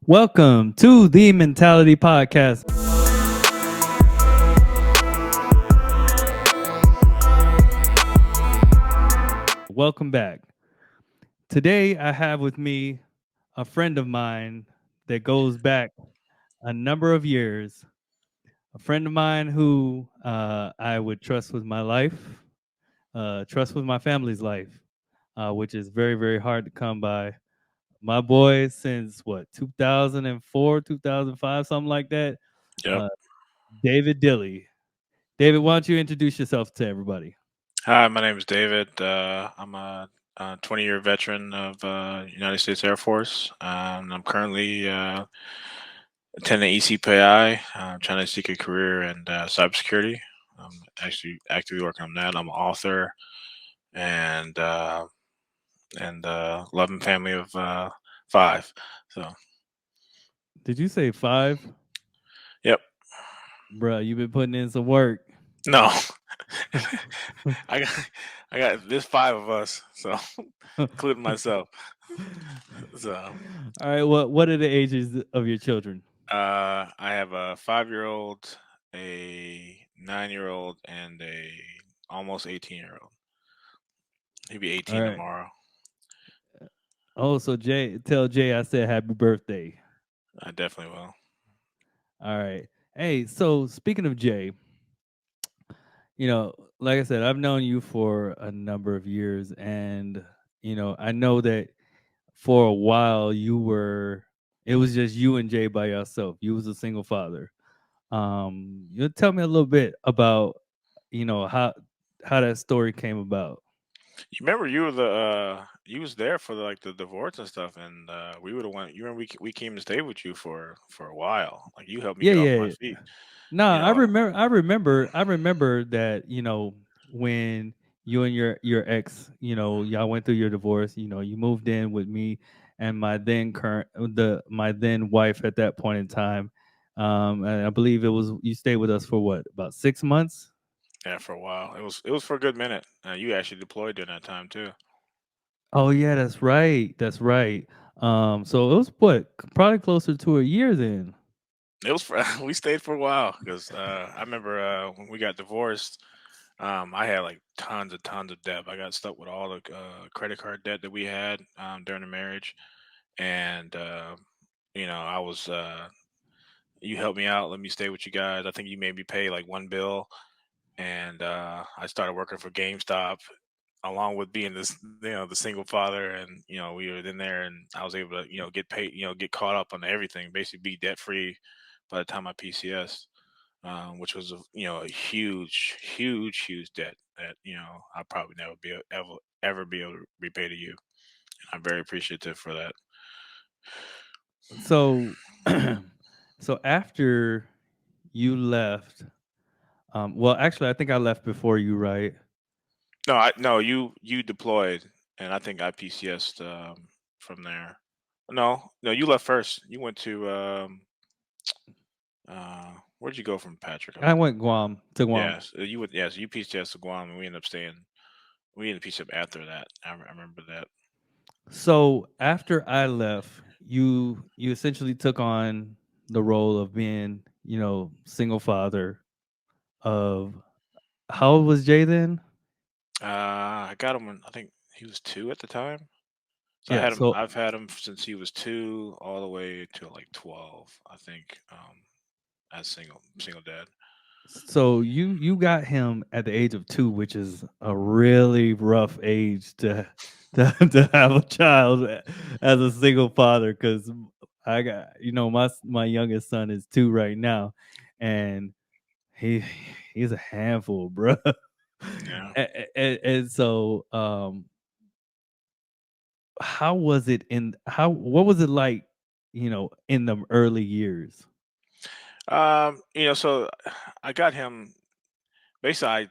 Welcome to the Mentality Podcast. Welcome back. Today, I have with me a friend of mine that goes back a number of years. A friend of mine who I would trust with my life, trust with my family's life, which is very, very hard to come by. My boy, since what, 2004, 2005, something like that, Yep. uh, David Dilley. David, why don't you introduce yourself to everybody? Hi, my name is David. I'm a 20-year veteran of United States Air Force. I'm currently attending ECPI. I'm trying to seek a career in cybersecurity. I'm actually actively working on that. I'm an author and loving family of five. So, Did you say five? yep. Bruh, you've been putting in some work. No, I got there's five of us, so including myself. So. All right, what are the ages of your children? I have a 5-year-old, a 9-year-old, and a almost 18-year-old. He'll be All 18 right. tomorrow. Oh, so Jay, tell Jay I said happy birthday. I definitely will. All right. Hey, so speaking of Jay, like I said, I've known you for a number of years, and I know that for a while it was just you and Jay by yourself. You was a single father. You tell me a little bit about, how that story came about. You remember you were you was there for the divorce and stuff, and we would have went. You remember we came to stay with you for a while. Like you helped me Yeah, get off my yeah. feet. No, You know, I remember that, when you and your ex, y'all went through your divorce, you moved in with me and my then wife at that point in time. And I believe it was you stayed with us for what, about 6 months? yeah, for a while. It was for a good minute. You actually deployed during that time too. Oh yeah, that's right. That's right. So it was what, probably closer to a year then. It was for, we stayed for a while because I remember when we got divorced. I had like tons of debt. I got stuck with all the credit card debt that we had during the marriage, and I was you helped me out, let me stay with you guys. I think you made me pay like one bill, and I started working for GameStop along with being this the single father, and we were in there, and I was able to get paid, get caught up on everything, basically be debt free by the time I PCS, which was a huge debt that I'll probably never be ever be able to repay to you. I'm very appreciative for that. So so after you left, well, actually, I think I left before you, right? No, you deployed, and I think I PCSed from there. No, you left first. You went to where'd you go from Patrick? I I forget. went Guam to Guam. Yes, you would. Yes, you PCS to Guam, and we ended up staying. We ended up PCS after that. I remember that. So after I left, you essentially took on the role of being, single father of, how old was Jay then? I got him when I think he was 2 at the time. So I Yeah, had him. so I've had him since he was 2, all the way to like 12. I think. As single dad. you got him at the age of 2, which is a really rough age to to have a child as a single father, because I got, my youngest son is 2 right now, and he he's a handful, bro. Yeah. And so, what was it like, in the early years? So I got him. Basically, I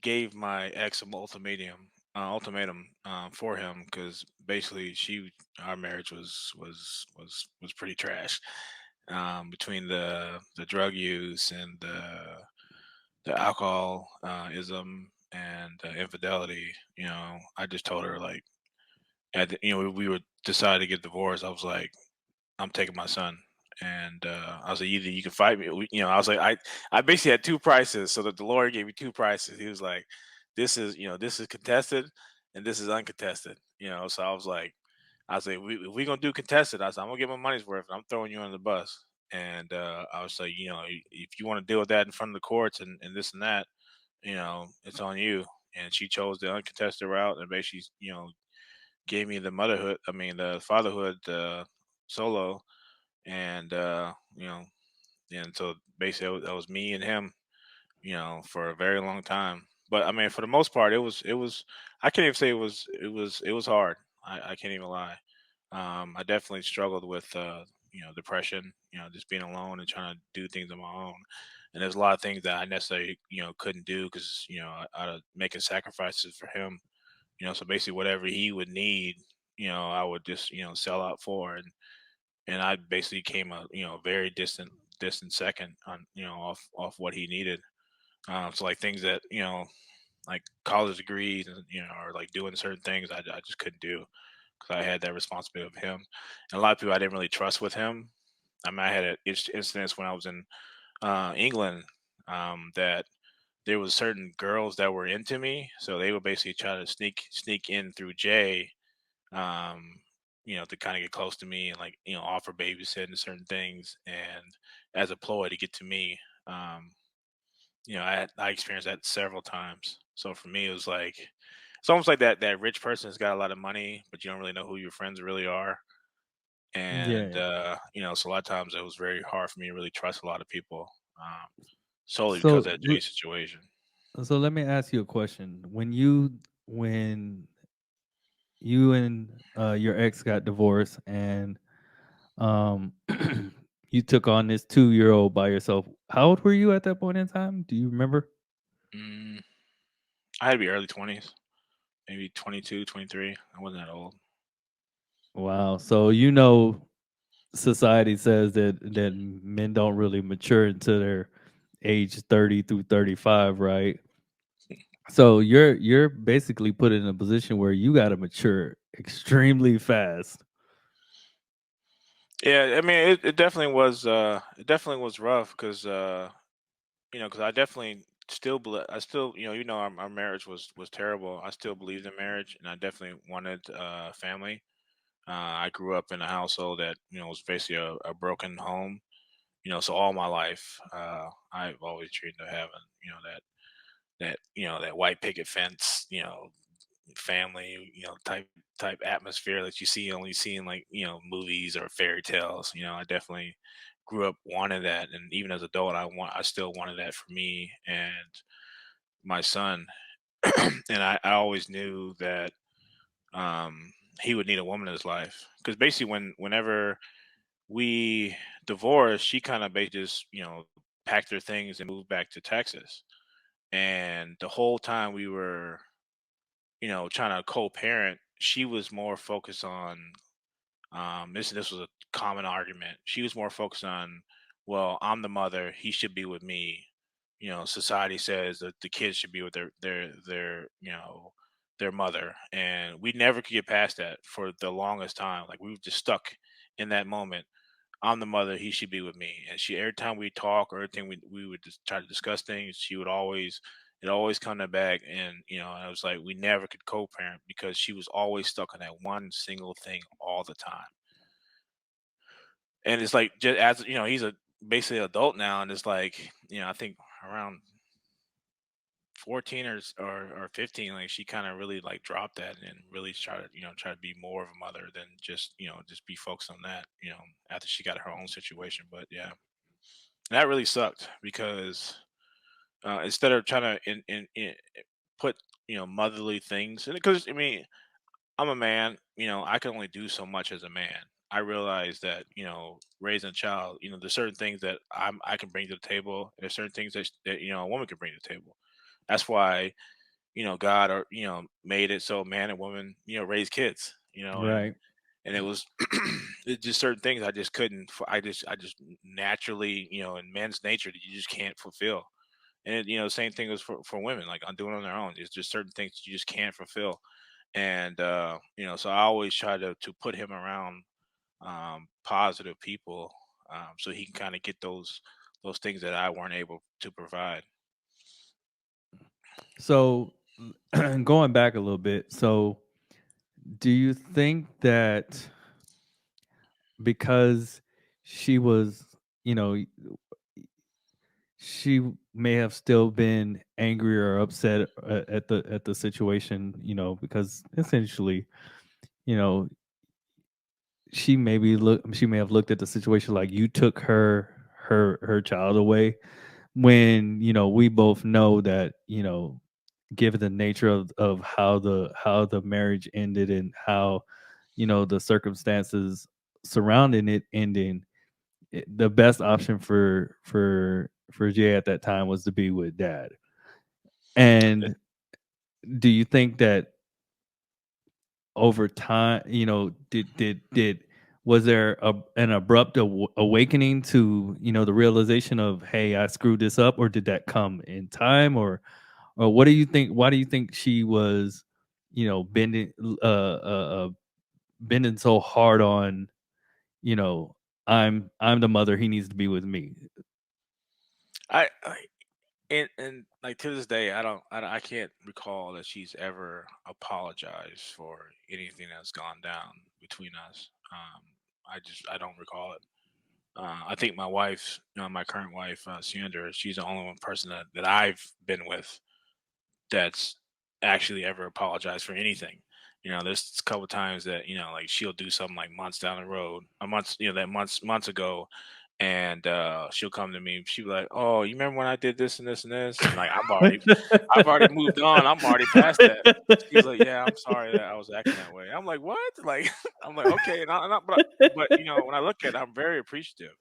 gave my ex an ultimatum for him because basically our marriage was pretty trash, between the drug use and the alcoholism and infidelity. I just told her like, we were decided to get divorced. I was like, I'm taking my son. And I was like, either you can fight me, I was like, I basically had two prices. So that the lawyer gave me two prices. He was like, this is contested and this is uncontested. So I was like, if we gonna do contested, I said, I'm gonna get my money's worth. And I'm throwing you under the bus. And I was like, if you want to deal with that in front of the courts and this and that, it's on you. And she chose the uncontested route and basically, gave me the motherhood. I mean, the fatherhood solo, and and so basically that was me and him, for a very long time. But I mean, for the most part, it was. I can't even say it was hard. I can't even lie. I definitely struggled with depression. Just being alone and trying to do things on my own. And there's a lot of things that I necessarily couldn't do because out of making sacrifices for him. So basically whatever he would need, I would just sell out for, and I basically came a very distant second on off what he needed. So like things that like college degrees and or like doing certain things I just couldn't do because I had that responsibility of him. And a lot of people I didn't really trust with him. I mean, I had an incidents when I was in England, that there was certain girls that were into me, so they would basically try to sneak in through Jay, um, to kind of get close to me and like offer babysitting and certain things, and as a ploy to get to me. Um, I experienced that several times. So for me, it was like it's almost like that rich person has got a lot of money, but you don't really know who your friends really are. And Yeah. so a lot of times it was very hard for me to really trust a lot of people, solely because So of that Jay situation. so let me ask you a question. When you and your ex got divorced and um you took on this 2-year-old by yourself, how old were you at that point in time? Do you remember? Mm, I had to be early 20s, maybe 22, 23. I wasn't that old. Wow. So society says that men don't really mature until they're age 30 through 35, right? So you're basically put in a position where you got to mature extremely fast. Yeah, I mean, it definitely was rough because because I definitely I still, our marriage was terrible. I still believed in marriage, and I definitely wanted family. I grew up in a household that was basically a broken home. So all my life, I've always dreamed of having that white picket fence, family, type atmosphere that you only see in like movies or fairy tales. I definitely grew up wanting that, and even as an adult, I still wanted that for me and my son. And I always knew that he would need a woman in his life because basically whenever we divorced, she kind of basically just packed her things and moved back to Texas. And the whole time we were trying to co-parent, she was more focused on this was a common argument. She was more focused on, well, I'm the mother, he should be with me. Society says that the kids should be with their mother, and we never could get past that for the longest time. Like we were just stuck in that moment. I'm the mother, he should be with me. And she every time we talk or everything we would just try to discuss things, she would always it always come to back, and I was like we never could co-parent because she was always stuck on that one single thing all the time. And it's like just as he's a basically adult now, and it's like, I think around 14 or 15, like she kind of really like dropped that and really try to be more of a mother than just be focused on that, after she got her own situation. But yeah, that really sucked because instead of trying to put motherly things, because I mean I'm a man, I can only do so much as a man. I realize that raising a child, there's certain things that I can bring to the table. There's certain things that a woman can bring to the table. That's why God, or made it so man and woman raise kids. Right. And it was it's just certain things I just couldn't. I just naturally, in men's nature, that you just can't fulfill. And same thing is for women, like on doing it on their own. It's just certain things you just can't fulfill. And so I always try to put him around positive people, so he can kind of get those things that I weren't able to provide. So going back a little bit, so do you think that because she was, you know, she may have still been angry or upset at the situation, because essentially, you know, she may have looked at the situation like you took her child away when, we both know that, given the nature of how the marriage ended and how, the circumstances surrounding it ending, the best option for Jay at that time was to be with dad. And do you think that over time, did was there an abrupt awakening to, the realization of, hey, I screwed this up, or did that come in time, or what do you think? Why do you think she was, bending bending so hard on, you know, I'm the mother, he needs to be with me. I and like to this day, I can't recall that she's ever apologized for anything that's gone down between us. I don't recall it. I think my wife, my current wife, Sandra, she's the only one person that I've been with that's actually ever apologized for anything. There's a couple times that like she'll do something like months down the road, a months, that months ago, and she'll come to me. She'll be like, "Oh, you remember when I did this and this and this?" And like I've already moved on. I'm already past that. She's like, "Yeah, I'm sorry that I was acting that way." I'm like, "What?" Like I'm like, "Okay," but when I look at it, I'm very appreciative,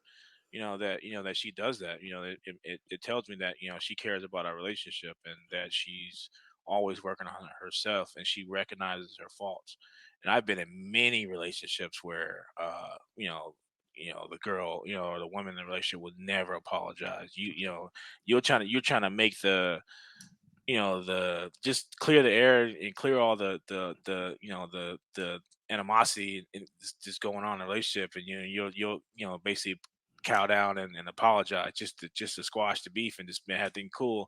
that she does that. It tells me that she cares about our relationship and that she's always working on herself and she recognizes her faults. And I've been in many relationships where the girl, or the woman in the relationship would never apologize. You're trying to make the just clear the air and clear all the animosity and just going on in a relationship, and you'll basically cow down and apologize just to squash the beef and just have things cool,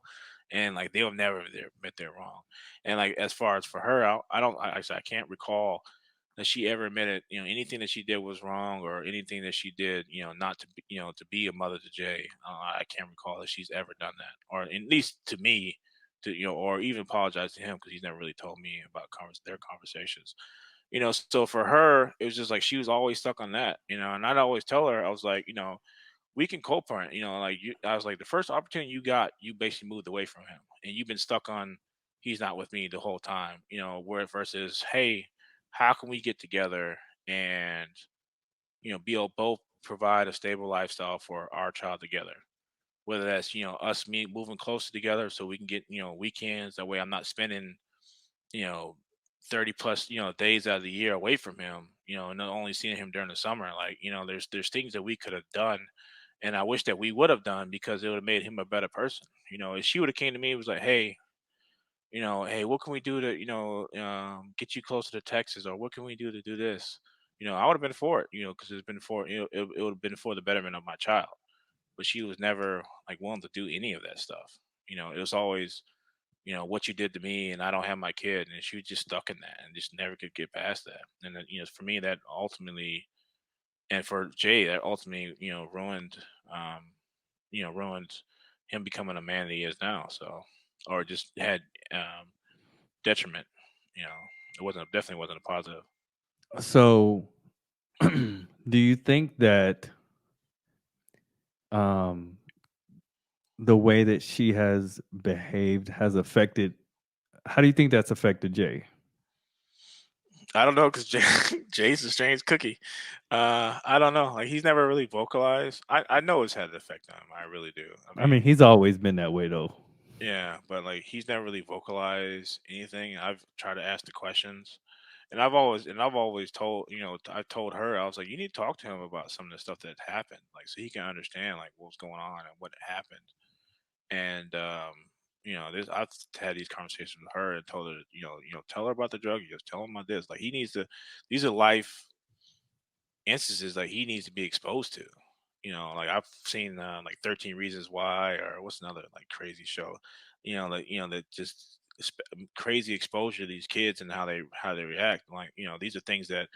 and like they'll never admit they're wrong. And like as far as for her, I don't I can't recall that she ever admitted anything that she did was wrong, or anything that she did not to be, to be a mother to Jay. I can't recall that she's ever done that, or at least to me, to or even apologize to him, because he's never really told me about their conversations. So for her, it was just like she was always stuck on that. And I'd always tell her, I was like, we can co-parent. Like I was like, the first opportunity you got, you basically moved away from him, and you've been stuck on he's not with me the whole time. Where versus, hey, how can we get together and be able both provide a stable lifestyle for our child together, whether that's us me moving closer together so we can get weekends, that way I'm not spending you know 30 plus days out of the year away from him, and not only seeing him during the summer. Like there's things that we could have done, and I wish that we would have done, because it would have made him a better person. If she would have came to me and was like, hey, hey, what can we do to get you closer to Texas, or what can we do to do this, I would have been for it, because it's been for it would have been for the betterment of my child. But she was never like willing to do any of that stuff. It was always, what you did to me, and I don't have my kid. And she was just stuck in that and just never could get past that. And then, for me, that ultimately, and for Jay, that ultimately, ruined him becoming a man that he is now. So, or just had um, detriment. You know, it wasn't definitely wasn't a positive. So, do you think that um, the way that she has behaved has affected? How do you think that's affected Jay? I don't know, because Jay's a strange cookie. I don't know. Like he's never really vocalized. I know it's had an effect on him. I really do. I I mean, mean, he's always been that way, though. yeah, but like he's never really vocalized anything. I've tried to ask the questions, and I've always told I told her, I was like, you need to talk to him about some of the stuff that happened, like so he can understand like what's going on and what happened. And this I've had these conversations with her and told her, tell her about the drug use, tell him about this. Like he needs to. These are life instances that he needs to be exposed to. Like I've seen like 13 Reasons Why, or what's another like crazy show. That just crazy exposure to these kids and how they react. Like these are things that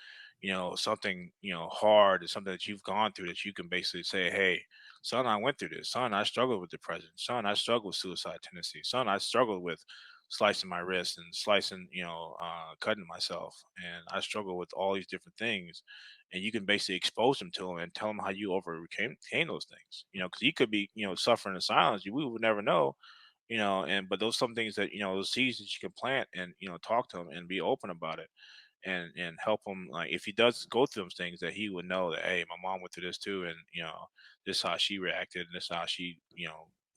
something hard is something that you've gone through that you can basically say, hey, son, I went through this. Son, I struggled with depression. Son, I struggled with suicide tendency. Son, I struggled with slicing my wrist and slicing, cutting myself. And I struggle with all these different things. And you can basically expose them to them and tell them how you overcame those things. Because he could be, suffering in silence. We would never know, but those some things that, those seeds that you can plant and, talk to him and be open about it and help him. Like if he does go through those things, that he would know that, hey, my mom went through this too. And, this is how she reacted and this is how she,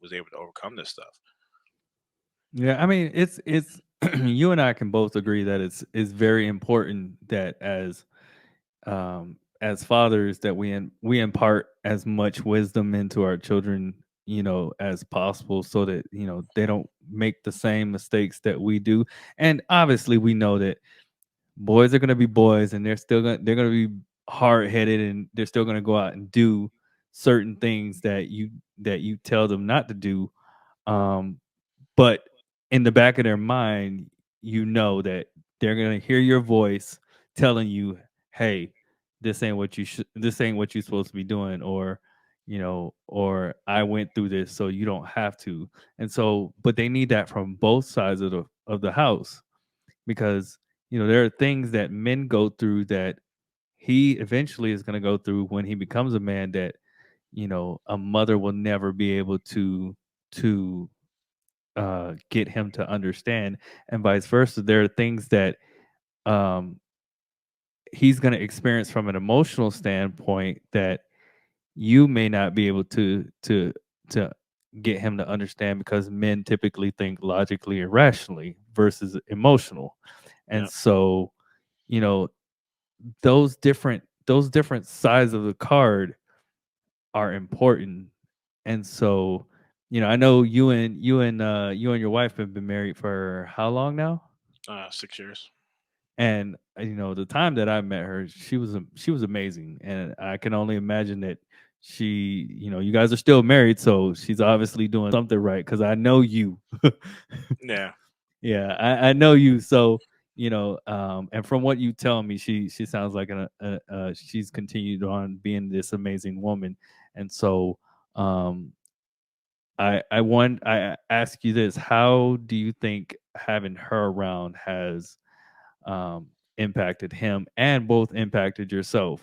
was able to overcome this stuff. Yeah, I mean, it's you and I can both agree that it's very important that as fathers that we impart as much wisdom into our children, as possible, so that they don't make the same mistakes that we do. And obviously, we know that boys are gonna be boys, and they're gonna be hard headed, and they're still gonna go out and do certain things that you tell them not to do. Um, but in the back of their mind, that they're gonna hear your voice telling you, "Hey, this ain't what you're supposed to be doing," or "I went through this, so you don't have to." And so, but they need that from both sides of the house, because there are things that men go through that he eventually is going to go through when he becomes a man, that a mother will never be able to get him to understand, and vice versa. There are things that um, he's going to experience from an emotional standpoint that you may not be able to get him to understand, because men typically think logically and rationally versus emotional. And Yeah. so, you know, those different sides of the card are important. And so, I know you and your wife have been married for how long now? 6 years. And the time that I met her, she was amazing, and I can only imagine that you guys are still married, so she's obviously doing something right, because I know you. Yeah. Yeah, I know you. So, and from what you tell me, she sounds like she's continued on being this amazing woman. And so, I ask you this: how do you think having her around has impacted him, and both impacted yourself?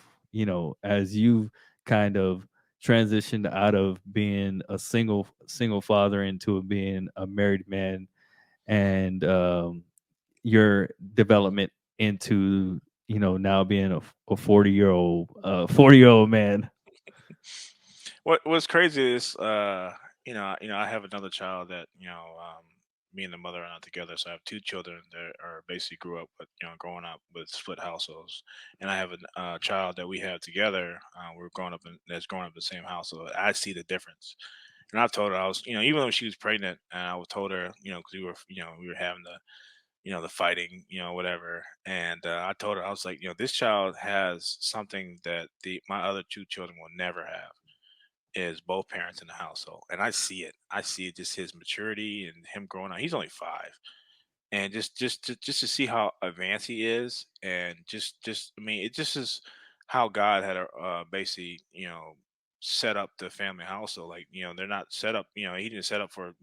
As you've kind of transitioned out of being a single father into being a married man, and your development into now being a 40-year old man. What's crazy is, I have another child that, me and the mother are not together. So I have two children that are basically grew up with, growing up with split households. And I have a child that we have together. We're growing up that's growing up in the same house. So I see the difference. And I told her, I was, even though she was pregnant, and I told her, because we were having the fighting, whatever. And I told her, I was like, this child has something that the my other two children will never have, is both parents in the household. And I see it. I see it, just his maturity and him growing up. He's only 5. And just to see how advanced he is, and just I mean, it just is how God had basically, set up the family household. Like, they're not set up, he didn't set up for,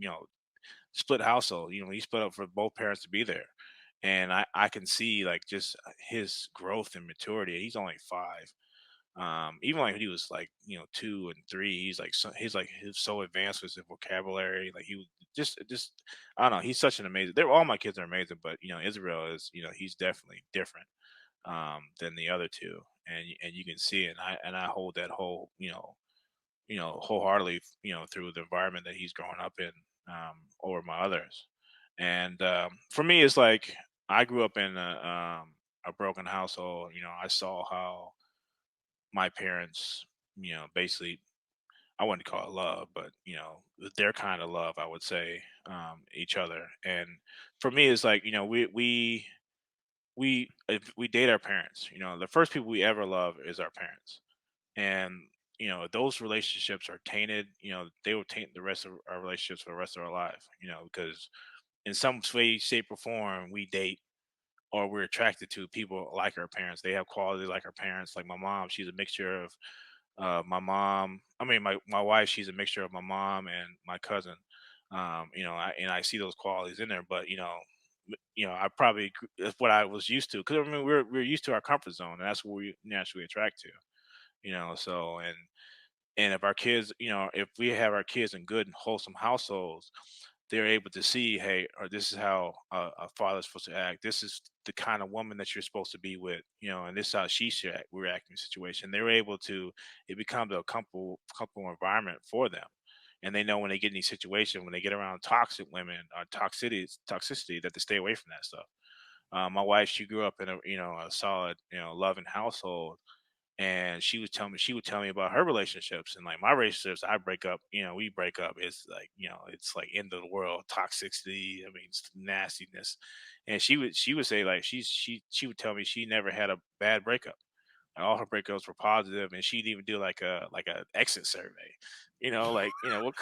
split household. He split up for both parents to be there. And I can see like just his growth and maturity. He's only 5. Even like when he was like, 2 and 3, he's so advanced with his vocabulary. Like he was just I don't know. He's such an amazing. They're all my kids are amazing, but Israel is, he's definitely different than the other two, and you can see it. And I hold that whole, wholeheartedly, through the environment that he's growing up in, over my others. And for me, it's like I grew up in a broken household. I saw how my parents, basically, I wouldn't call it love, but their kind of love, I would say, each other. And for me, it's like, we we if we date our parents, the first people we ever love is our parents. And if those relationships are tainted, they will taint the rest of our relationships for the rest of our life, because in some way, shape, or form we date or we're attracted to people like our parents. They have qualities like our parents. Like my mom, she's a mixture of my mom. I mean, my wife, she's a mixture of my mom and my cousin. I see those qualities in there, but I probably that's what I was used to, because I mean we're used to our comfort zone, and that's what we naturally attract to. So and if our kids, if we have our kids in good and wholesome households, they're able to see, hey, or this is how a father's supposed to act. This is the kind of woman that you're supposed to be with, and this is how she should react in the situation. They're able to, it becomes a comfortable environment for them. And they know when they get in these situations, when they get around toxic women or toxicity, that they stay away from that stuff. My wife, she grew up in a solid, loving household, and she would tell me about her relationships, and like my relationships, I break up, we break up, it's like, it's like end of the world toxicity, I mean, it's nastiness. And she would say, like, she would tell me she never had a bad breakup. Like, all her breakups were positive, and she'd even do like a exit survey, like, what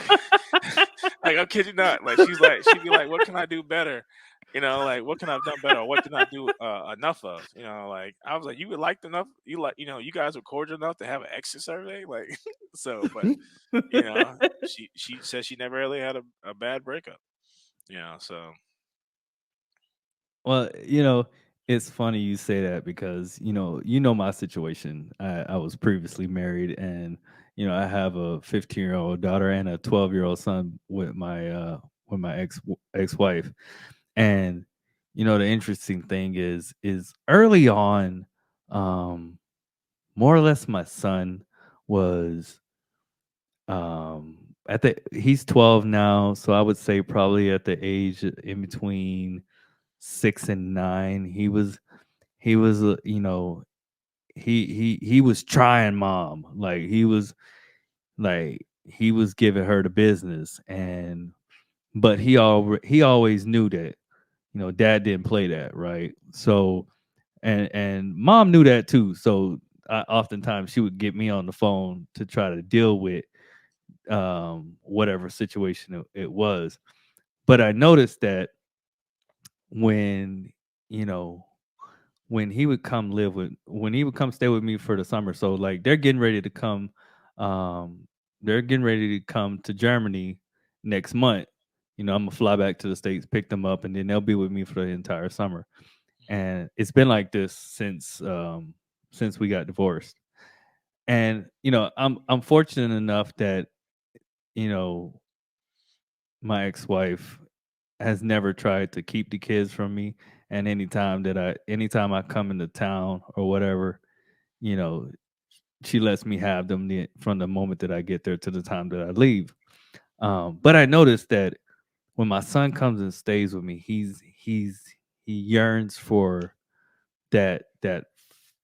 like, I kid you not, like, she'd be like, what can I do better, like, what can I've done better, or what did I do enough of, like, I was like, you would like enough, you guys were cordial enough to have an exit survey, like, so, but she said she never really had a bad breakup, so. Well, it's funny you say that because my situation. I was previously married, and I have a 15-year-old daughter and a 12-year-old son with my ex-wife. And the interesting thing is early on, um, more or less, my son was at the he's 12 now, so I would say probably at the age in between 6 and 9, he was trying mom, like he was giving her the business, and but he always knew that dad didn't play that right. So and mom knew that too. So oftentimes she would get me on the phone to try to deal with whatever situation it was. But I noticed that when you know when he would come stay with me for the summer. So like um they're getting ready to come to Germany next month. I'm gonna fly back to the States, pick them up, and then they'll be with me for the entire summer. And it's been like this since we got divorced. And I'm fortunate enough that you know my ex-wife has never tried to keep the kids from me. And anytime I come into town or whatever, you know, she lets me have them from the moment that I get there to the time that I leave. But I noticed that when my son comes and stays with me, he yearns for that that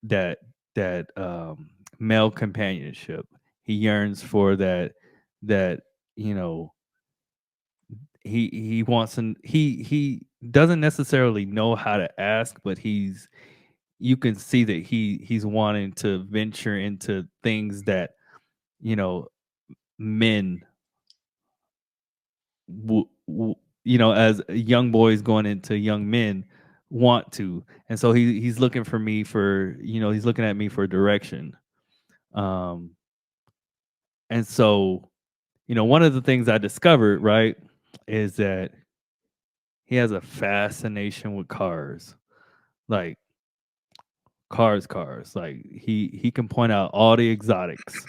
that that male companionship. He yearns for that you know he wants and he doesn't necessarily know how to ask, but you can see that he's wanting to venture into things that you know men as young boys going into young men want to. And so he's looking for me for he's looking at me for direction. um and so one of the things I discovered, right, is that he has a fascination with cars. Like cars. Like he can point out all the exotics.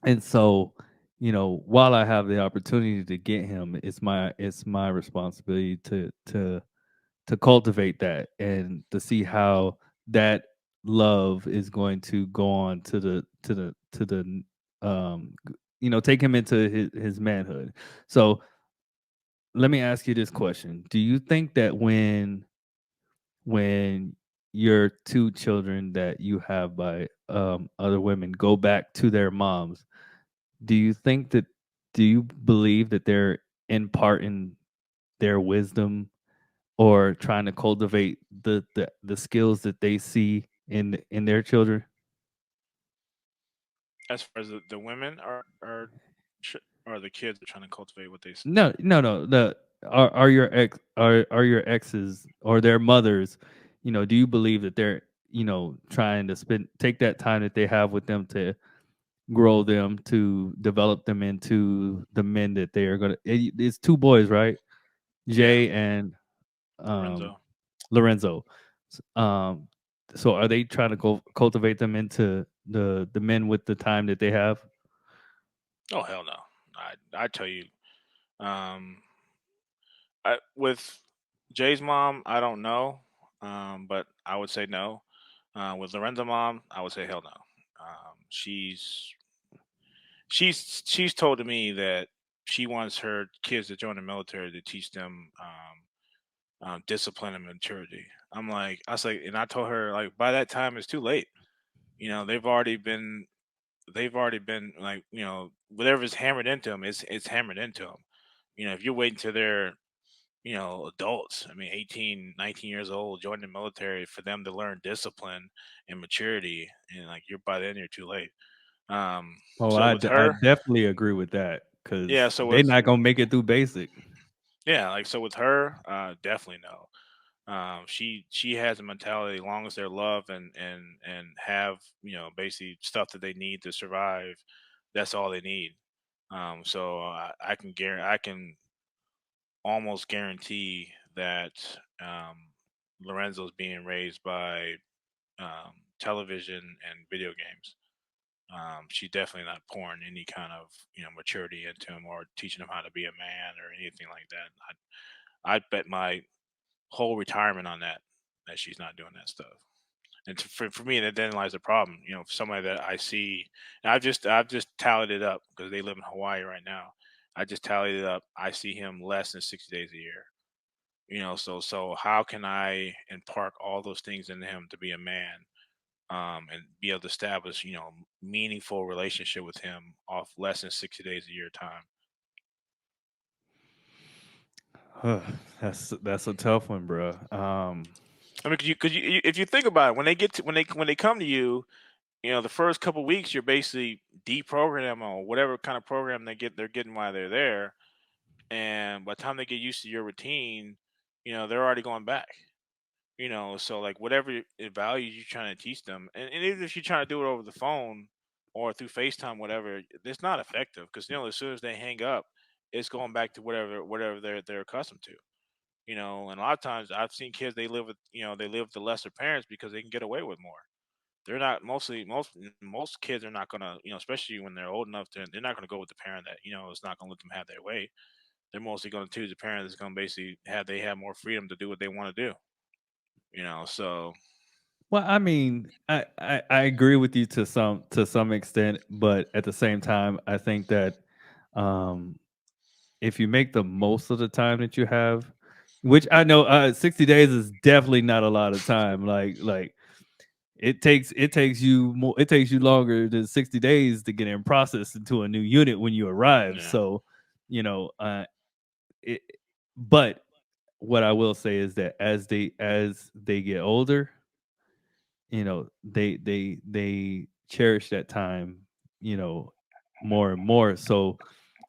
And so, while I have the opportunity to get him, it's my responsibility to cultivate that and to see how that love is going to go on take him into his manhood. So let me ask you this question: do you think that when your two children that you have by other women go back to their moms, do you think that do you believe that they're imparting their wisdom or trying to cultivate the skills that they see in their children? As far as the women ch- or the kids are trying to cultivate what they see. No, no, no. The are your exes or their mothers, do you believe that they're, trying to spend take that time that they have with them to grow them, to develop them into the men that they are gonna it's two boys, right? Yeah, Jay and um Lorenzo. Lorenzo. Um so are they trying to cultivate them into the men with the time that they have? Oh hell no. I tell you, um, with Jay's mom, I don't know, but I would say no. With Lorenzo mom, I would say hell no. She's told to me that she wants her kids to join the military to teach them discipline and maturity. I was like, and I told her like by that time it's too late. You know, they've already been like, whatever's hammered into them, it's hammered into them. You know, if you're waiting till they're, adults, I mean, 18, 19 years old, join the military for them to learn discipline and maturity, and like you're by then you're too late. Um, Oh, so with I her, definitely agree with that yeah, because so they're not gonna make it through basic. yeah, like so with her, definitely no. She has a mentality, as long as they're loved and have basically stuff that they need to survive, that's all they need. So I can I can almost guarantee that Lorenzo's being raised by television and video games. She's definitely not pouring any kind of maturity into him or teaching him how to be a man or anything like that. I'd bet my whole retirement on that she's not doing that stuff. And for me, that then lies the problem. You know, for somebody that I see, and I've just tallied it up because they live in Hawaii right now. I just tallied it up. I see him less than 60 days a year. You know, so how can I impart all those things into him to be a man, and be able to establish meaningful relationship with him off less than 60 days a year time? That's a tough one, bro. I mean, if you think about it, when they get to when they come to you, the first couple weeks you're basically deprogramming them on whatever kind of program they're getting while they're there, and by the time they get used to your routine, they're already going back. So like whatever values you're trying to teach them, and even if you're trying to do it over the phone or through FaceTime, whatever, it's not effective because as soon as they hang up, it's going back to whatever they're accustomed to. And a lot of times I've seen kids, they live with the lesser parents because they can get away with more. They're not most kids are not gonna, especially when they're old enough to, they're not gonna go with the parent that is not gonna let them have their way. They're mostly gonna choose a parent that's gonna basically have more freedom to do what they want to do. So Well, I mean, I agree with you to some extent, but at the same time, I think that um, if you make the most of the time that you have, which I know 60 days is definitely not a lot of time. Like it takes you longer than 60 days to get in process into a new unit when you arrive. yeah, So, you know, it, but what I will say is that as they get older, they cherish that time, you know, more and more. So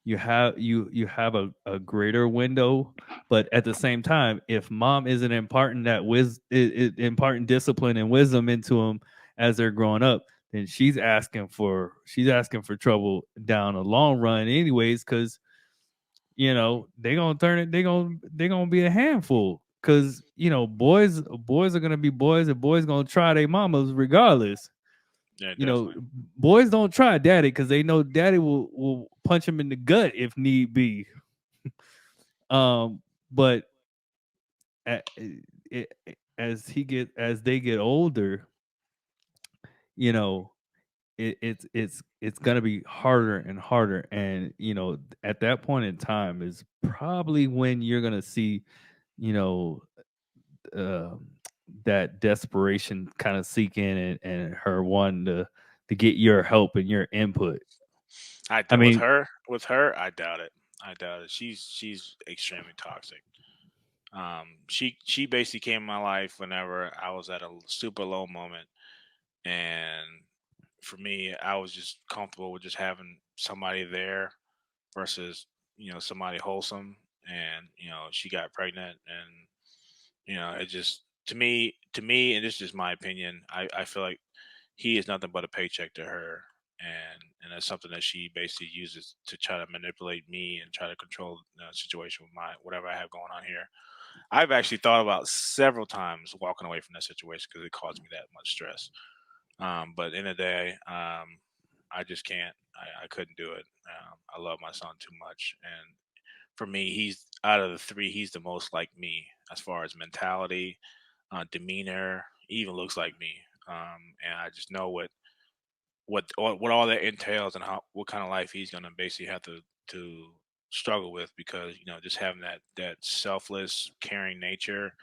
you have a greater window, but at the same time, if mom isn't imparting imparting discipline and wisdom into them as they're growing up, then she's asking for trouble down a long run anyways, because they gonna turn it they gonna be a handful, because boys are gonna be boys, and boys gonna try their mamas regardless. yeah, you know definitely. Boys don't try daddy because they know daddy will punch him in the gut if need be. But as they get older, you know it's gonna be harder and harder, and at that point in time is probably when you're gonna see you know um that desperation kind of seek in, and her wanting to get your help and your input. I With mean, her, I doubt it. I doubt it. She's extremely toxic. She basically came in my life whenever I was at a super low moment, and for me, I was just comfortable with just having somebody there versus somebody wholesome. And she got pregnant, and it just to me, and this is just my opinion. I feel like he is nothing but a paycheck to her, and that's something that she basically uses to try to manipulate me and try to control the situation with my whatever I have going on here. I've actually thought about several times walking away from that situation because it caused me that much stress. But in the day, I just can't. I couldn't do it. I love my son too much, and for me, he's out of the three, he's the most like me as far as mentality, demeanor. He even looks like me, and I just know what all that entails and how what kind of life he's gonna basically have to struggle with because just having that selfless, caring nature.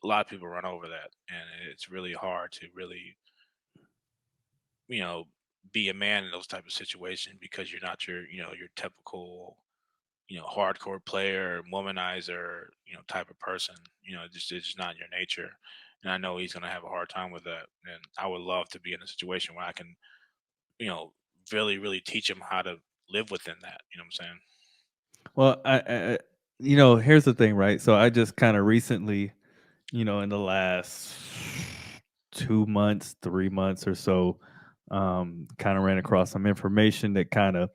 A lot of people run over that, and it's really hard to really you know be a man in those type of situations because you're not your typical hardcore player, womanizer, type of person. Just it's just not in your nature. And I know he's gonna have a hard time with that. And I would love to be in a situation where I can, you know, really, really teach him how to live within that. You know what I'm saying? Well, here's the thing, right? So I just kind of recently, in the last 2 months, 3 months or so, kind of ran across some information that kind of,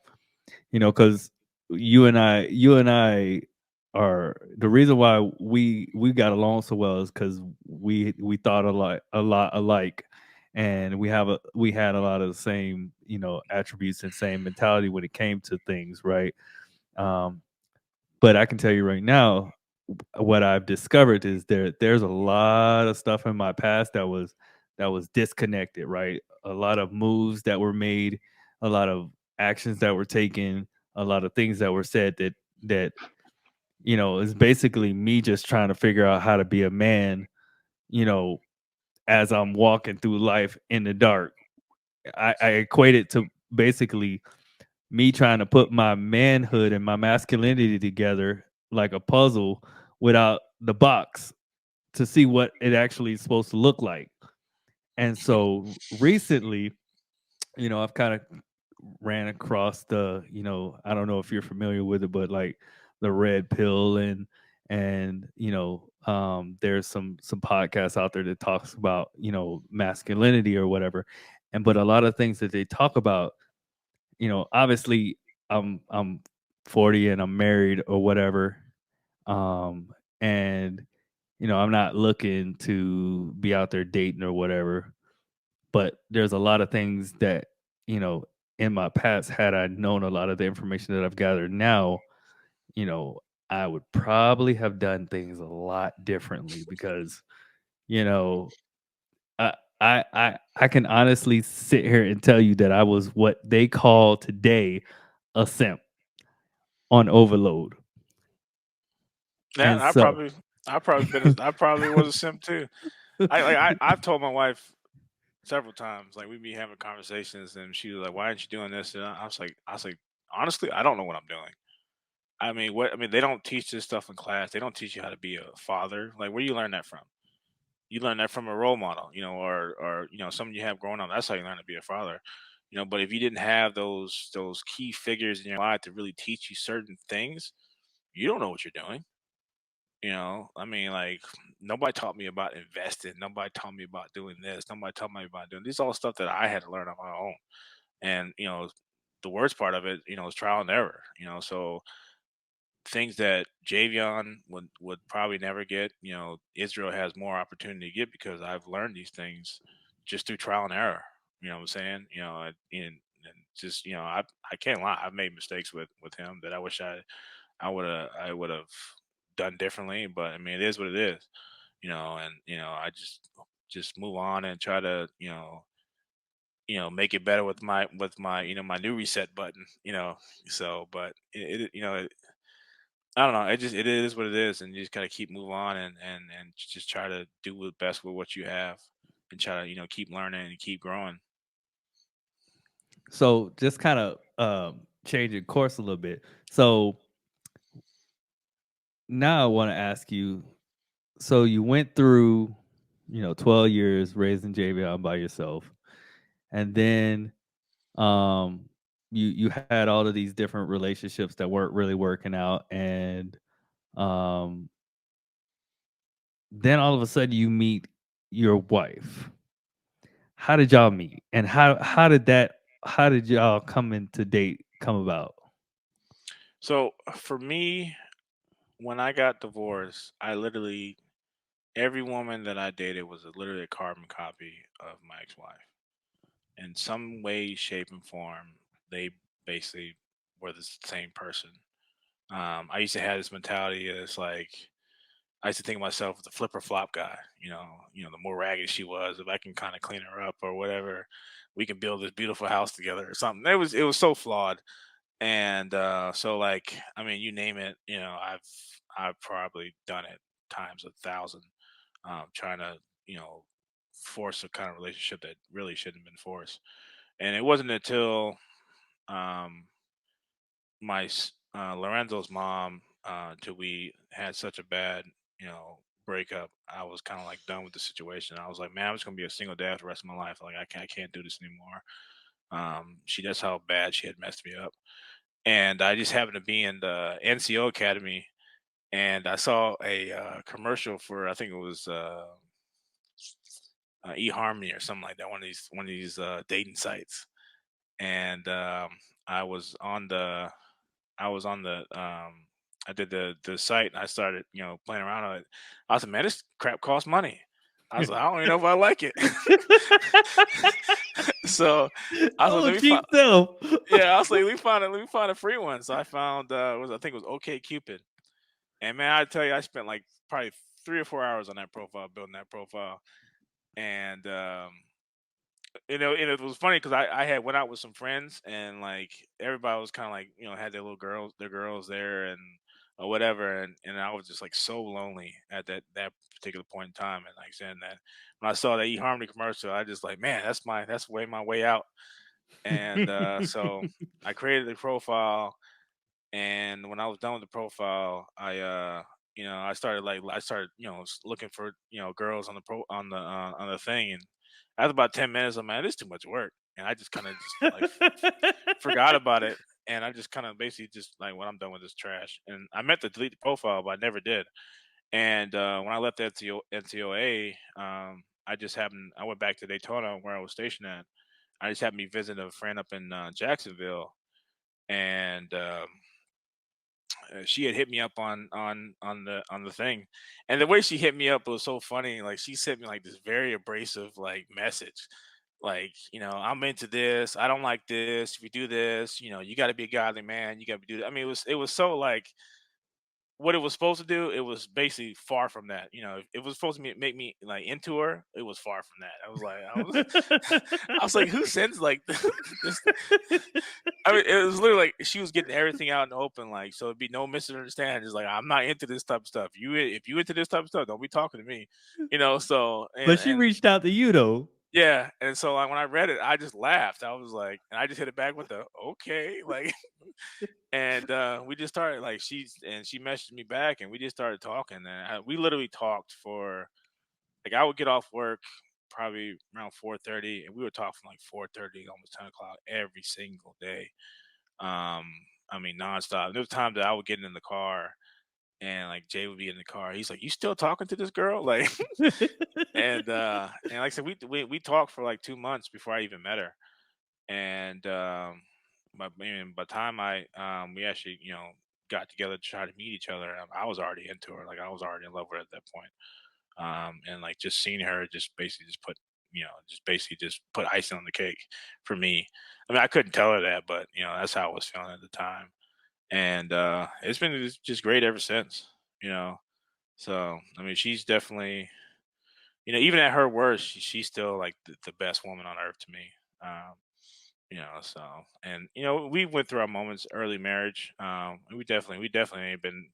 because you and I are the reason why we got along so well is because we thought a lot alike, and we had a lot of the same attributes and same mentality when it came to things, right? Um, but I can tell you right now, what I've discovered is there's a lot of stuff in my past that was disconnected, right? A lot of moves that were made, a lot of actions that were taken, a lot of things that were said that is basically me just trying to figure out how to be a man, you know, as I'm walking through life in the dark. I equate it to basically me trying to put my manhood and my masculinity together like a puzzle without the box to see what it actually is supposed to look like. And so recently, I've kind of ran across I don't know if you're familiar with it, but like the red pill and there's some podcasts out there that talks about, masculinity or whatever. And but a lot of things that they talk about, obviously I'm 40 and I'm married or whatever. And I'm not looking to be out there dating or whatever, but there's a lot of things that, you know, in my past, had I known a lot of the information that I've gathered now, you know, I would probably have done things a lot differently because, you know, I I can honestly sit here and tell you that I was what they call today a simp on overload. Yeah, And so I probably was a simp too. I've told my wife several times, like we'd be having conversations, and she was like, "Why aren't you doing this?" And I was like, honestly, I don't know what I'm doing. They don't teach this stuff in class. They don't teach you how to be a father. Like, where do you learn that from? You learn that from a role model, or someone you have growing up. That's how you learn to be a father. But if you didn't have those key figures in your life to really teach you certain things, you don't know what you're doing. Like nobody taught me about investing. Nobody taught me about doing this. Nobody taught me about doing these. All stuff that I had to learn on my own. And the worst part of it, is trial and error. So things that Javion would probably never get. Israel has more opportunity to get because I've learned these things just through trial and error. You know what I'm saying? And just I can't lie. I've made mistakes with him that I wish I would have done differently. But it is what it is. And I just move on and try to make it better with my my new reset button. So but I don't know. It is what it is, and you just gotta keep move on and just try to do the best with what you have, and try to keep learning and keep growing. so just kind of changing course a little bit. So now I want to ask you. So you went through, 12 years raising Javion by yourself, and then um, you had all of these different relationships that weren't really working out, and um, then all of a sudden you meet your wife. How did y'all meet, and how did y'all come into date come about? So for me, when I got divorced, I literally every woman that I dated was literally a carbon copy of my ex-wife. In some way, shape, and form, they basically were the same person. I used to have this mentality as like I used to think of myself as the flipper flop guy. The more ragged she was, if I can kind of clean her up or whatever, we can build this beautiful house together or something. It was so flawed. And so like I mean, you name it, I've probably done it times 1,000, trying to force a kind of relationship that really shouldn't have been forced. And it wasn't until um, Lorenzo's mom, till we had such a bad, breakup. I was kind of like done with the situation. I was like, man, I'm just gonna be a single dad for the rest of my life. Like I can't do this anymore. That's how bad she had messed me up. And I just happened to be in the NCO Academy, and I saw a commercial for I think it was eHarmony or something like that. One of these dating sites, and I was on the I was on the I did the site and I started playing around with it. I was like, man, this crap costs money. I was like, I don't even know if I like it. So I was like, Oh, let me find. cheap self. Yeah, I was like, let me find a free one. So I found I think it was OK Cupid. And man, I tell you, I spent like probably 3 or 4 hours on that profile, building that profile. And and it was funny because I had went out with some friends and like everybody was kind of like had their girls there and or whatever, and I was just like so lonely at that particular point in time. And like saying that when I saw that eHarmony commercial, I just like, man, that's my way out. And so I created the profile, and when I was done with the profile, I started looking for girls on the on the thing, and after about 10 minutes, I'm like, this is too much work, and I just kind of just like forgot about it, and I just kind of basically just like when I'm done with this trash, and I meant to delete the profile, but I never did. And when I left NCOA, I went back to Daytona where I was stationed at. I just happened to be visiting a friend up in Jacksonville, and she had hit me up on the thing, and the way she hit me up was so funny. Like she sent me like this very abrasive like message, like I'm into this. I don't like this. If you do this, you got to be a godly man. You got to do. I mean, it was so like what it was supposed to do. It was basically far from that. If it was supposed to make me like into her, it was far from that. I was like, who sends like this? I mean, it was literally like she was getting everything out in the open, like so it'd be no misunderstanding. It's like I'm not into this type of stuff. If you into this type of stuff, don't be talking to me, So But she reached out to you though. yeah, and so like when I read it, I just laughed. I was like, and I just hit it back with the okay, like, and we just started like she messaged me back, and we just started talking, and we literally talked for like I would get off work probably around 4:30, and we would talk from like 4:30 almost 10 o'clock every single day. um, I mean, nonstop. There was times that I would get in the car and like Jay would be in the car. He's like, "You still talking to this girl?" Like, and like I said, we talked for like 2 months before I even met her. And but I mean, by the time we actually got together to try to meet each other, I was already into her. Like I was already in love with her at that point. And like just seeing her just basically just put icing on the cake for me. I mean, I couldn't tell her that, but that's how I was feeling at the time. And it's been just great ever since. You know, so I mean, she's definitely even at her worst, she's still like the best woman on earth to me. Um, so and we went through our moments early marriage. We definitely ain't been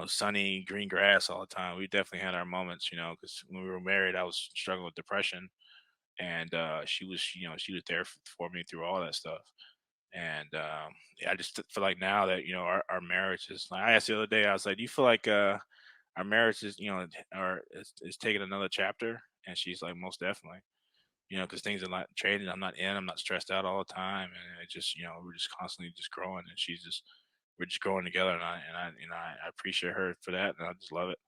sunny green grass all the time. We definitely had our moments, because when we were married, I was struggling with depression, and she was there for me through all that stuff. And yeah, I just feel like now that our marriage is like, I asked the other day, I was like, do you feel like our marriage is is taking another chapter? And she's like, most definitely. Because things are not trading. I'm not stressed out all the time, and it just, we're just constantly just growing, and we're just growing together, and I appreciate her for that, and I just love it.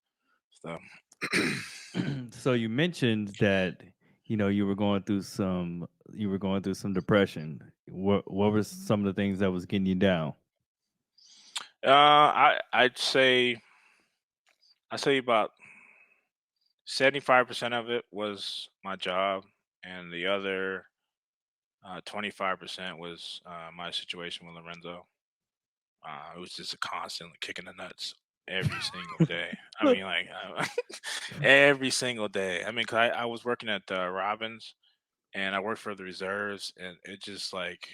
So, So you mentioned that you were going through some depression. What were some of the things that was getting you down? I'd say about 75% of it was my job, and the other 25% was my situation with Lorenzo. It was just a constant kicking the nuts every single day. I mean, like every single day. I mean, 'cause I was working at Robbins, and I worked for the reserves, and it just like,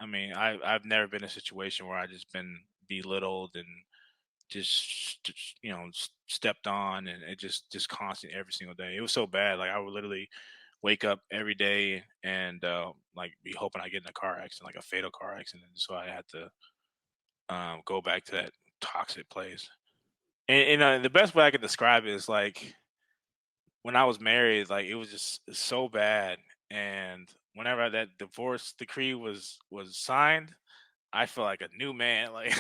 I mean, I've never been in a situation where I just been belittled and just stepped on, and it just constant every single day. It was so bad. Like I would literally wake up every day and like be hoping I get in a car accident, like a fatal car accident. So I had to go back to that toxic place. And the best way I could describe it is like when I was married, like it was just so bad. And whenever that divorce decree was signed, I feel like a new man. Like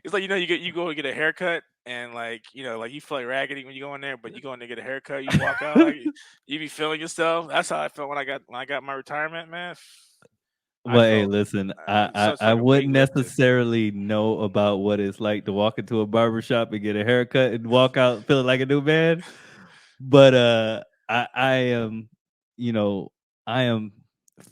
it's like you go and get a haircut, and like like you feel like raggedy when you go in there, but you go in there get a haircut, you walk out like you be feeling yourself. That's how I felt when I got my retirement, man. I Well, hey, felt listen, I, such I like a weight wouldn't lifted. necessarily know about what it's like to walk into a barber shop and get a haircut and walk out feeling like a new man, but I am, you know, I am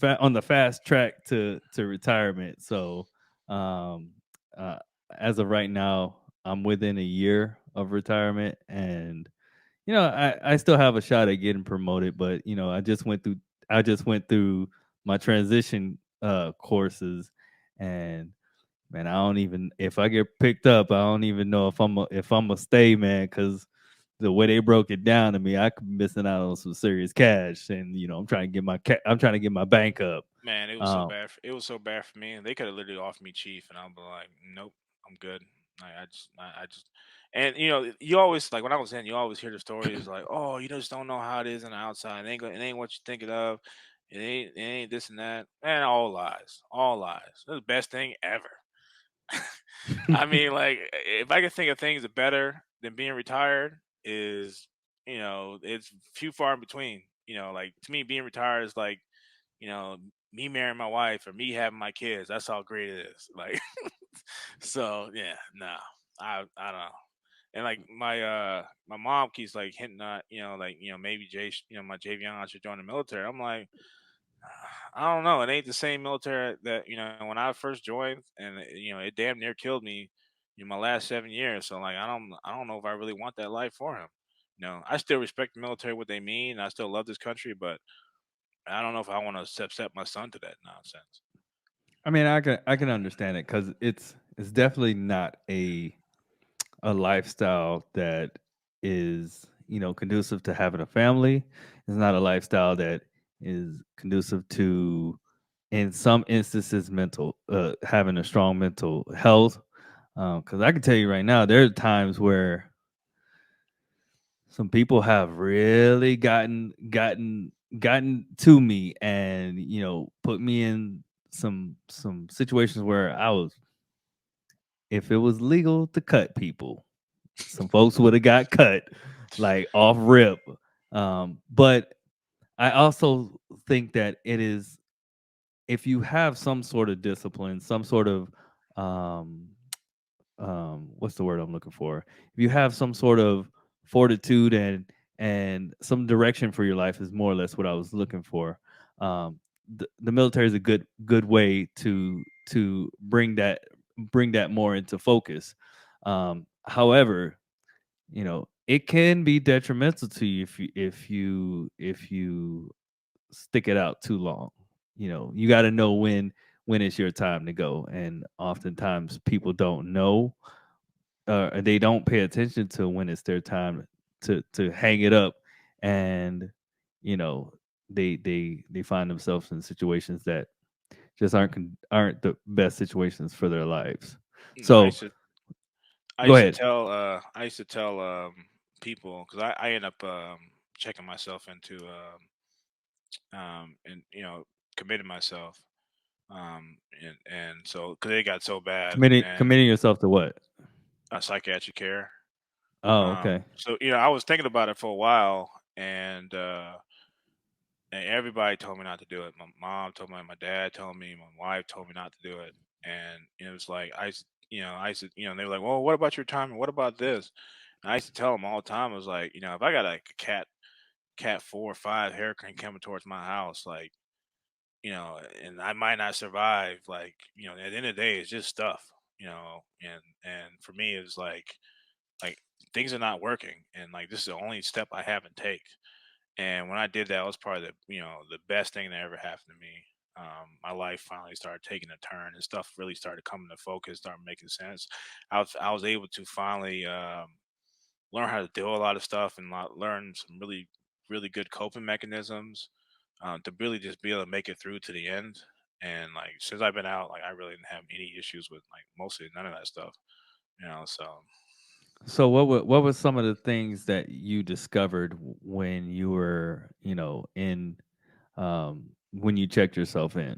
on the fast track to retirement. So, um, uh, as of right now, I'm within a year of retirement, and I still have a shot at getting promoted, but I just went through my transition courses, and man, I don't even if I get picked up, I don't even know if I'm a stay, man, because the way they broke it down to me, I could be missing out on some serious cash, and I'm trying to get my bank up. Man, it was so Um, bad. It was so bad for me, and they could have literally offered me chief, and I'll be like, nope, I'm good. I just, and you always like when I was in, you always hear the stories like, oh, you just don't know how it is on the outside. It ain't what you thinking of. It ain't this and that. Man, all lies, all lies. It's the best thing ever. I mean, like, if I could think of things that better than being retired is, it's few far in between. Like to me, being retired is like, you know, me marrying my wife or me having my kids. That's how great it is. Like, so yeah, no, I don't know. And like my mom keeps like hinting at, like, maybe my Javion should join the military. I'm like, I don't know. It ain't the same military that when I first joined, and it damn near killed me in my last 7 years. So like, I don't know if I really want that life for him. I still respect the military, what they mean. I still love this country, but I don't know if I want to subset my son to that nonsense. I mean, I can understand it because it's definitely not a lifestyle that is conducive to having a family. It's not a lifestyle that is conducive to, in some instances, mental having a strong mental health. Because I can tell you right now, there are times where some people have really gotten to me, and put me in some situations where I was, if it was legal to cut people, some folks would have got cut like off rip. But I also think that it is, if you have some sort of discipline, some sort of um, what's the word I'm looking for? If you have some sort of fortitude and some direction for your life, is more or less what I was looking for. Um, the military is a good way to bring that more into focus. However, it can be detrimental to you if you stick it out too long. You got to know when it's your time to go, and oftentimes people don't know, they don't pay attention to when it's their time to hang it up, and you know they find themselves in situations that just aren't the best situations for their lives. No, So I go used to ahead. tell people because I end up checking myself into and committing myself and so because it got so bad and Committing yourself to what? psychiatric care. Oh, okay. So I was thinking about it for a while, and everybody told me not to do it. My mom told me, my dad told me, my wife told me not to do it, and it was like I used to, they were like, well, what about your time and what about this? And I used to tell them all the time, I was like, if I got like a cat 4 or 5 hurricane coming towards my house, like and I might not survive. Like, at the end of the day, it's just stuff, and for me, it's like things are not working, and like this is the only step I haven't take. And when I did that, it was probably the best thing that ever happened to me. My life finally started taking a turn, and stuff really started coming to focus, started making sense. I was able to finally learn how to do a lot of stuff and learn some really good coping mechanisms to really just be able to make it through to the end. And like since I've been out, like I really didn't have any issues with like mostly none of that stuff. So So what was some of the things that you discovered when you were, in when you checked yourself in?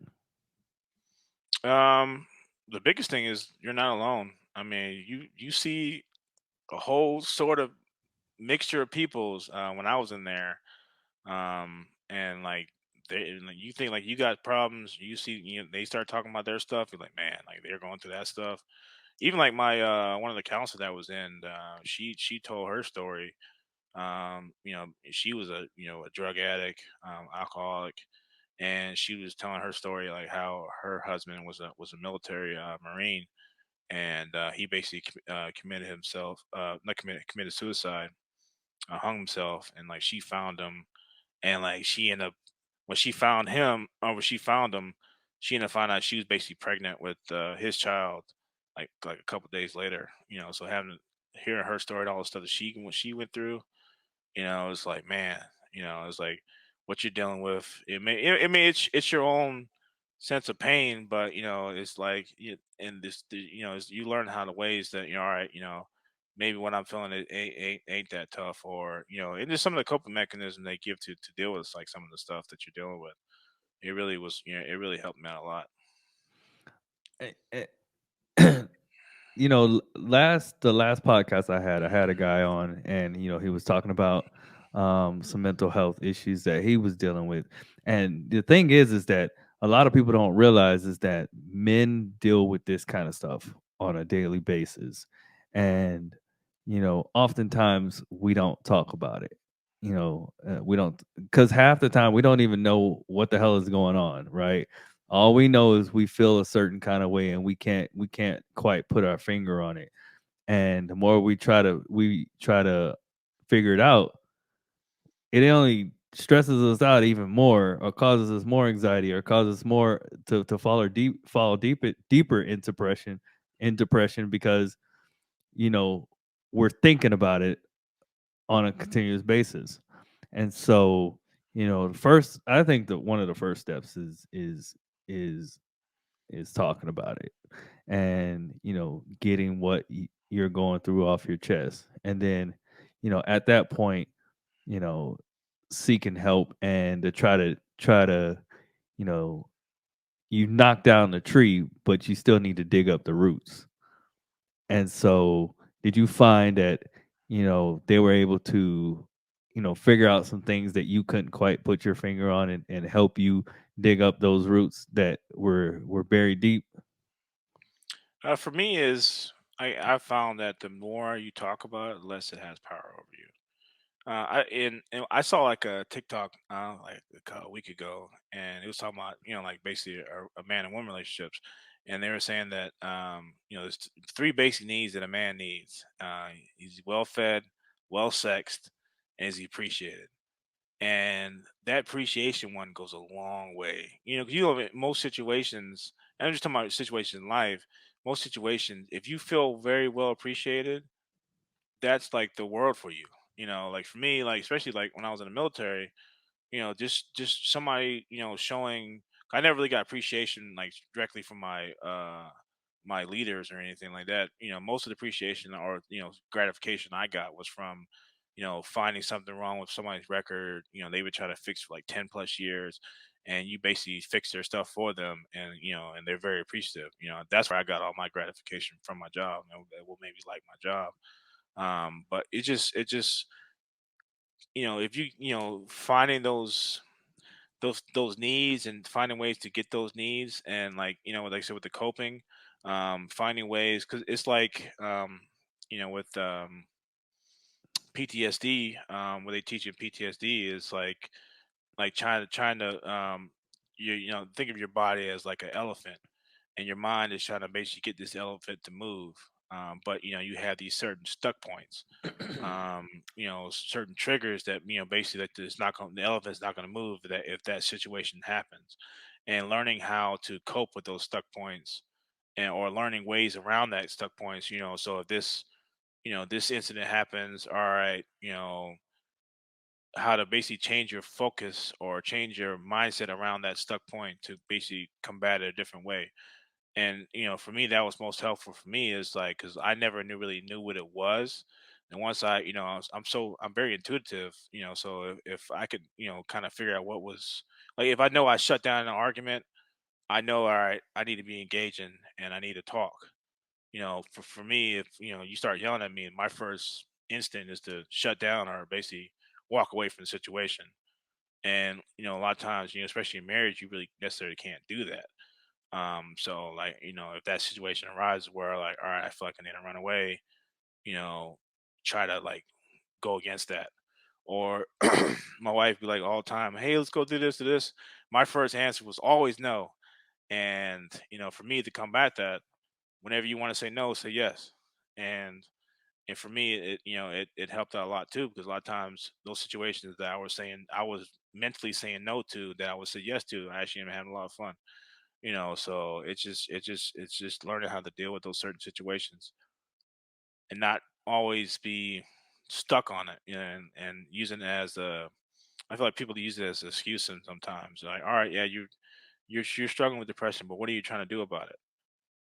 the biggest thing is you're not alone. I mean, you see a whole sort of mixture of peoples when I was in there, and like you think like you got problems, you see, they start talking about their stuff. You're like, man, like they're going through that stuff. Even like my one of the counselors that was in, she told her story. She was a drug addict, alcoholic, and she was telling her story like how her husband was a military marine, and he basically committed himself, not committed suicide, hung himself, and like she found him, and like she ended up when she found him, or when she found him, she ended up finding out she was basically pregnant with his child, like a couple days later. So having hearing her story, all the stuff that she went through, it's like, man, it's like what you're dealing with. I mean, it's your own sense of pain, but it's like, and you learn how the ways that all right, maybe what I'm feeling ain't that tough, or and just some of the coping mechanisms they give to deal with like some of the stuff that you're dealing with. It really was, it really helped me out a lot. Eh, last the last podcast I had a guy on, and he was talking about some mental health issues that he was dealing with. And the thing is that a lot of people don't realize is that men deal with this kind of stuff on a daily basis. And oftentimes we don't talk about it. We don't, because half the time we don't even know what the hell is going on, right? All we know is we feel a certain kind of way, and we can't quite put our finger on it. And the more we try to figure it out, it only stresses us out even more, or causes us more anxiety, or causes more to fall deeper in depression, because you know we're thinking about it on a continuous basis. And so, first, I think that one of the first steps is is talking about it, and getting what you're going through off your chest. And then at that point, you know seeking help, and to try to you know you knock down the tree, but you still need to dig up the roots. And so, did you find that they were able to figure out some things that you couldn't quite put your finger on, and help you dig up those roots that were buried deep? For me, is I found that the more you talk about it, the less it has power over you. And I saw like a TikTok like a week ago, and it was talking about like basically a man and woman relationships, and they were saying that there's three basic needs that a man needs. He's well fed, well sexed, and is he appreciated. And that appreciation one goes a long way. 'Cause in most situations, and I'm just talking about situations in life. Most situations, if you feel very well appreciated, that's like the world for you. Like for me, like especially like when I was in the military, just somebody, showing. I never really got appreciation like directly from my leaders or anything like that. Most of the appreciation or gratification I got was from finding something wrong with somebody's record. They would try to fix for like 10 plus years, and you basically fix their stuff for them, and and they're very appreciative. That's where I got all my gratification from my job, and that will make me like my job. But it just if finding those needs and finding ways to get those needs, and like like I said with the coping, finding ways, because it's like with PTSD, what they teach in PTSD is like trying to think of your body as like an elephant, and your mind is trying to basically get this elephant to move. But you have these certain stuck points, certain triggers that basically that it's not going the elephant's not going to move that if that situation happens, and learning how to cope with those stuck points, and or learning ways around that stuck points. So if this incident happens, all right, how to basically change your focus or change your mindset around that stuck point to basically combat it a different way. And for me, that was most helpful for me is like because I never really knew what it was. And once I'm very intuitive, so if I could kind of figure out what was, like, if I know I shut down an argument, I know, all right, I need to be engaging and I need to talk. For me, if you start yelling at me, my first instinct is to shut down or basically walk away from the situation. And a lot of times, especially in marriage, you really necessarily can't do that. So like, if that situation arises where like, all right, I feel like I need to run away, you know, try to like go against that. Or my wife be like all the time, hey, let's go do this, do this. My first answer was always no. And for me to combat that, whenever you want to say no, say yes. And and for me, it helped out a lot too, because a lot of times those situations that I was mentally saying no to, that I would say yes to, I actually am having a lot of fun. So it's just learning how to deal with those certain situations and not always be stuck on it, and using it as a, I feel like people use it as an excuse sometimes, like, all right, yeah, you're struggling with depression, but what are you trying to do about it?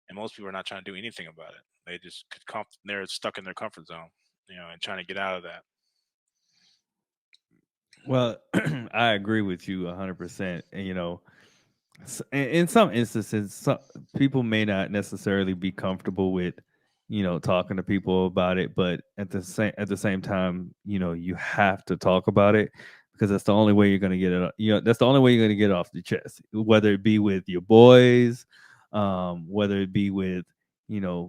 And most people are not trying to do anything about it. They just they're stuck in their comfort zone, and trying to get out of that. Well, I agree with you 100%. And in some instances, some people may not necessarily be comfortable with, talking to people about it, but at the same time, you have to talk about it because that's the only way you're gonna get it. That's the only way you're gonna get it off the chest. Whether it be with your boys, whether it be with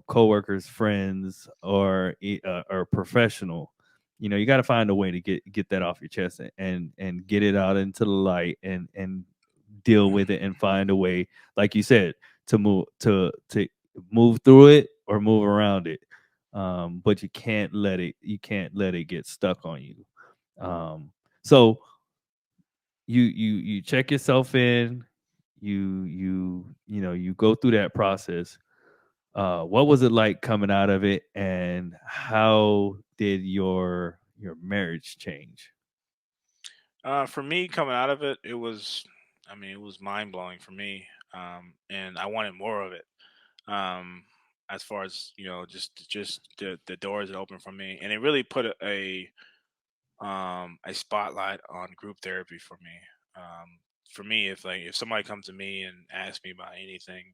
coworkers, friends, or professional. You got to find a way to get that off your chest and get it out into the light and deal with it and find a way, like you said, to move through it or move around it. But you can't let it get stuck on you. So you check yourself in, you go through that process. What was it like coming out of it, and how did your marriage change? For me, coming out of it, I mean, it was mind blowing for me, and I wanted more of it. Um, as far as just the doors that opened for me, and it really put a spotlight on group therapy for me. For me, if somebody comes to me and asks me about anything,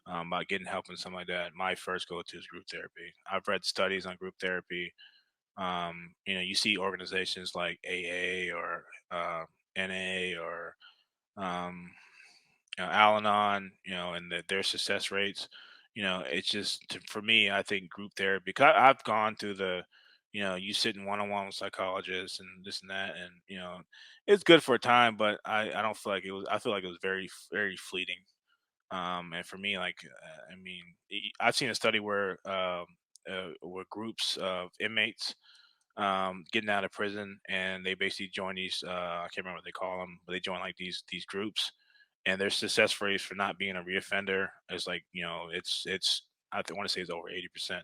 about getting help and something like that, my first go to is group therapy. I've read studies on group therapy. You see organizations like AA or NA or um, Al-Anon, and their success rates. It's just for me. I think group therapy. Because I've gone through you sit in one-on-one with psychologists and this and that, and it's good for a time, but I don't feel like it was. I feel like it was very very fleeting. And for me, like, I mean, I've seen a study where groups of inmates getting out of prison, and they basically join these I can't remember what they call them, but they join like these groups, and their success rates for not being a reoffender is like it's want to say it's over 80%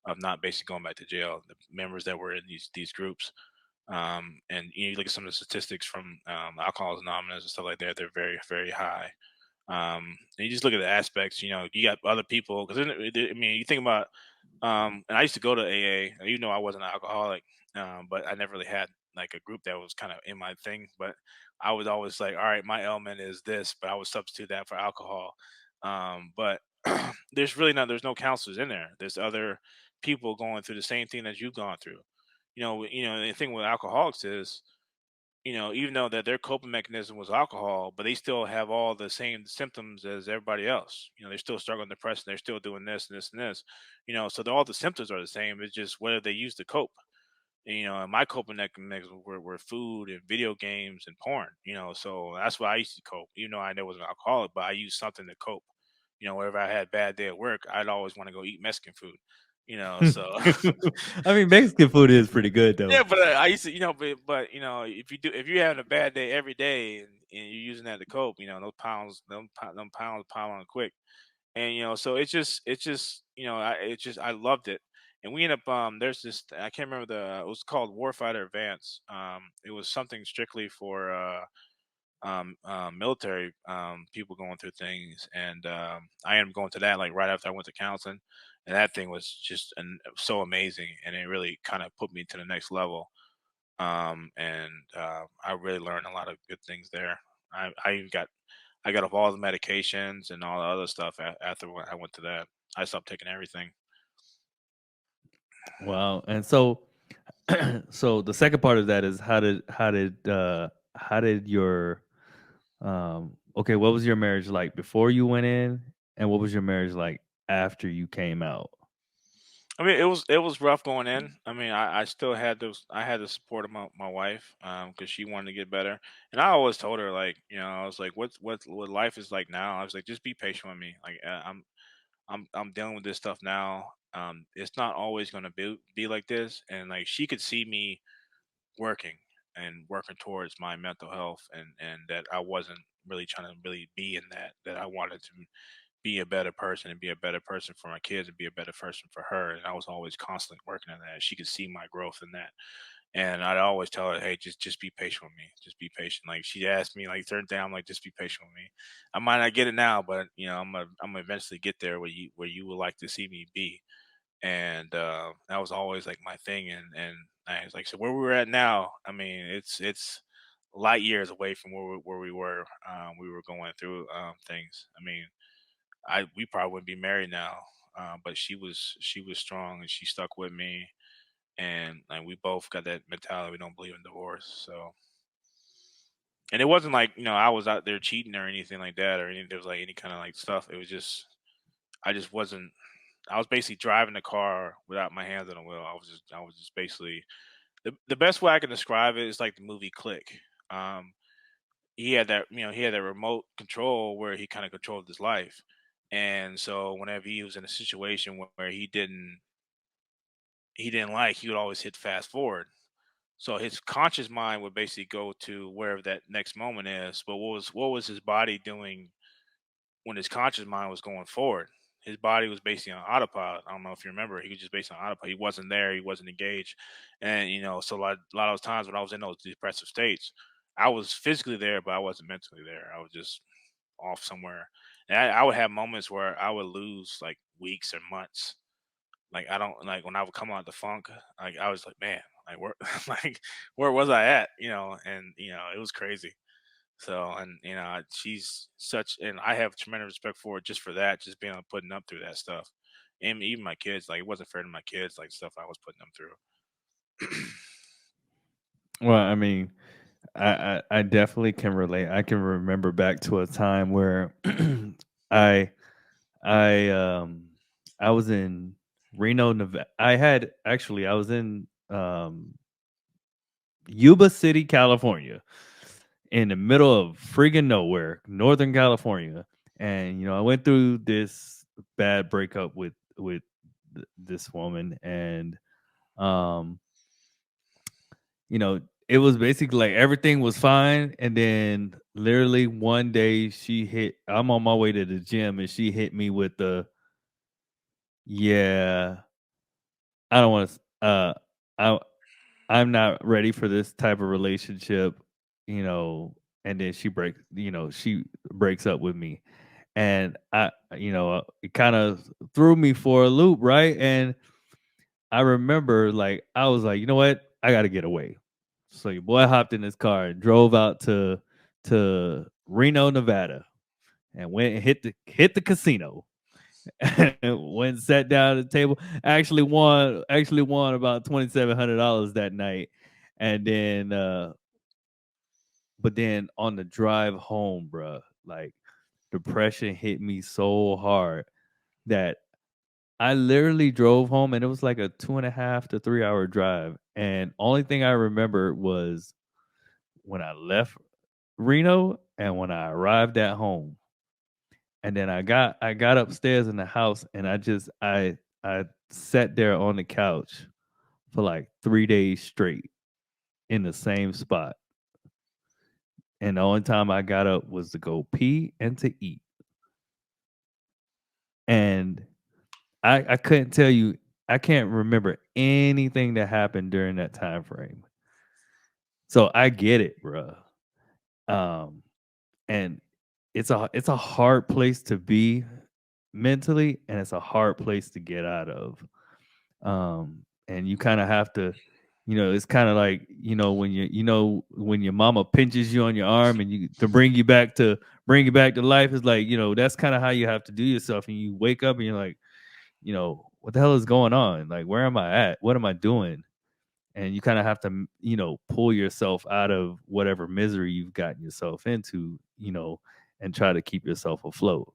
of not basically going back to jail. The members that were in these groups, and you look at some of the statistics from Alcoholics Anonymous and stuff like that, they're very very high. And you just look at the aspects. You got other people because I mean, you think about. And I used to go to AA, even though I wasn't an alcoholic, but I never really had like a group that was kind of in my thing. But I was always like, all right, my ailment is this, but I would substitute that for alcohol. But there's no counselors in there. There's other people going through the same thing that you've gone through. The thing with alcoholics is, even though that their coping mechanism was alcohol, but they still have all the same symptoms as everybody else. They're still struggling with depression. They're still doing this and this and this. So all the symptoms are the same. It's just whether they use to cope. And my coping mechanisms were food and video games and porn. So that's why I used to cope. Even though I never was an alcoholic, but I used something to cope. Whenever I had a bad day at work, I'd always want to go eat Mexican food. So I mean, Mexican food is pretty good though. Yeah, but I used to, but if you're having a bad day every day and you're using that to cope, them pounds pile on quick, and so I loved it, and we end up there's this I can't remember it was called Warfighter Advance. It was something strictly for military people going through things, and I ended up going to that like right after I went to counseling, and that thing was just so amazing, and it really kind of put me to the next level. And I really learned a lot of good things there. I got off all the medications and all the other stuff after when I went to that. I stopped taking everything. Wow. And so so the second part of that is how did your okay, what was your marriage like before you went in, and what was your marriage like after you came out? I mean, it was rough going in. I mean, I still had those. I had the support of my wife because she wanted to get better, and I always told her like, I was like, what life is like now. I was like, just be patient with me. Like, I'm dealing with this stuff now. It's not always going to be like this, and like she could see me working and working towards my mental health, and that I wasn't really trying to really be in that I wanted to be a better person and be a better person for my kids and be a better person for her. And I was always constantly working on that. She could see my growth in that. And I'd always tell her, hey, just be patient with me. Just be patient. Like she asked me like certain thing, I'm like, just be patient with me. I might not get it now, but I'm gonna eventually get there where you would like to see me be. And that was always like my thing. And I was like, so where we're at now, I mean, it's light years away from where we were. We were going through things. I mean, we probably wouldn't be married now. But she was strong and she stuck with me, and like we both got that mentality. We don't believe in divorce. So, and it wasn't like I was out there cheating or anything like that, or there was like any kind of like stuff. It was just I just wasn't. I was basically driving the car without my hands on the wheel. I was just basically the best way I can describe it is like the movie Click. Um, he had that remote control where he kind of controlled his life. And so whenever he was in a situation where he didn't like, he would always hit fast forward. So his conscious mind would basically go to wherever that next moment is. But what was his body doing when his conscious mind was going forward? His body was basically on autopilot. I don't know if you remember. He was just based on autopilot. He wasn't there. He wasn't engaged. And so a lot of those times when I was in those depressive states, I was physically there, but I wasn't mentally there. I was just off somewhere. And I would have moments where I would lose like weeks or months. Like I don't like when I would come out the funk. Like I was like, man, like where, like where was I at? And it was crazy. So, and she's such, and I have tremendous respect for her just for that, just being able to putting up through that stuff. And even my kids, like it wasn't fair to my kids, like stuff I was putting them through. Well, I mean, I definitely can relate. I can remember back to a time where I I I was in Reno, Nevada. I was in Yuba City, California, in the middle of friggin' nowhere, Northern California. And I went through this bad breakup with this woman, and um you know, it was basically like everything was fine, and then literally one day I'm on my way to the gym, and she hit me with the, yeah, I don't want to, I I'm not ready for this type of relationship, you know, and then she breaks up with me, and it kind of threw me for a loop, right? And I remember, like, I was like, you know what, I got to get away. So your boy hopped in his car and drove out to Reno, Nevada, and went and hit the casino. Went and sat down at the table. Actually won about $2,700 that night, and then but then on the drive home, bruh, like, depression hit me so hard that I literally drove home, and it was like a 2.5 to 3 hour drive. And only thing I remember was when I left Reno and when I arrived at home. And then I got upstairs in the house, and I sat there on the couch for like 3 days straight in the same spot. And the only time I got up was to go pee and to eat. And I couldn't tell you, I can't remember anything that happened during that time frame. So I get it, bro. Um, and it's a hard place to be mentally, and it's a hard place to get out of. And you kind of have to, it's kind of like, when your mama pinches you on your arm and you to bring you back to life. Is like, that's kind of how you have to do yourself. And you wake up and you're like, what the hell is going on? Like, where am I at? What am I doing? And you kind of have to, pull yourself out of whatever misery you've gotten yourself into, and try to keep yourself afloat.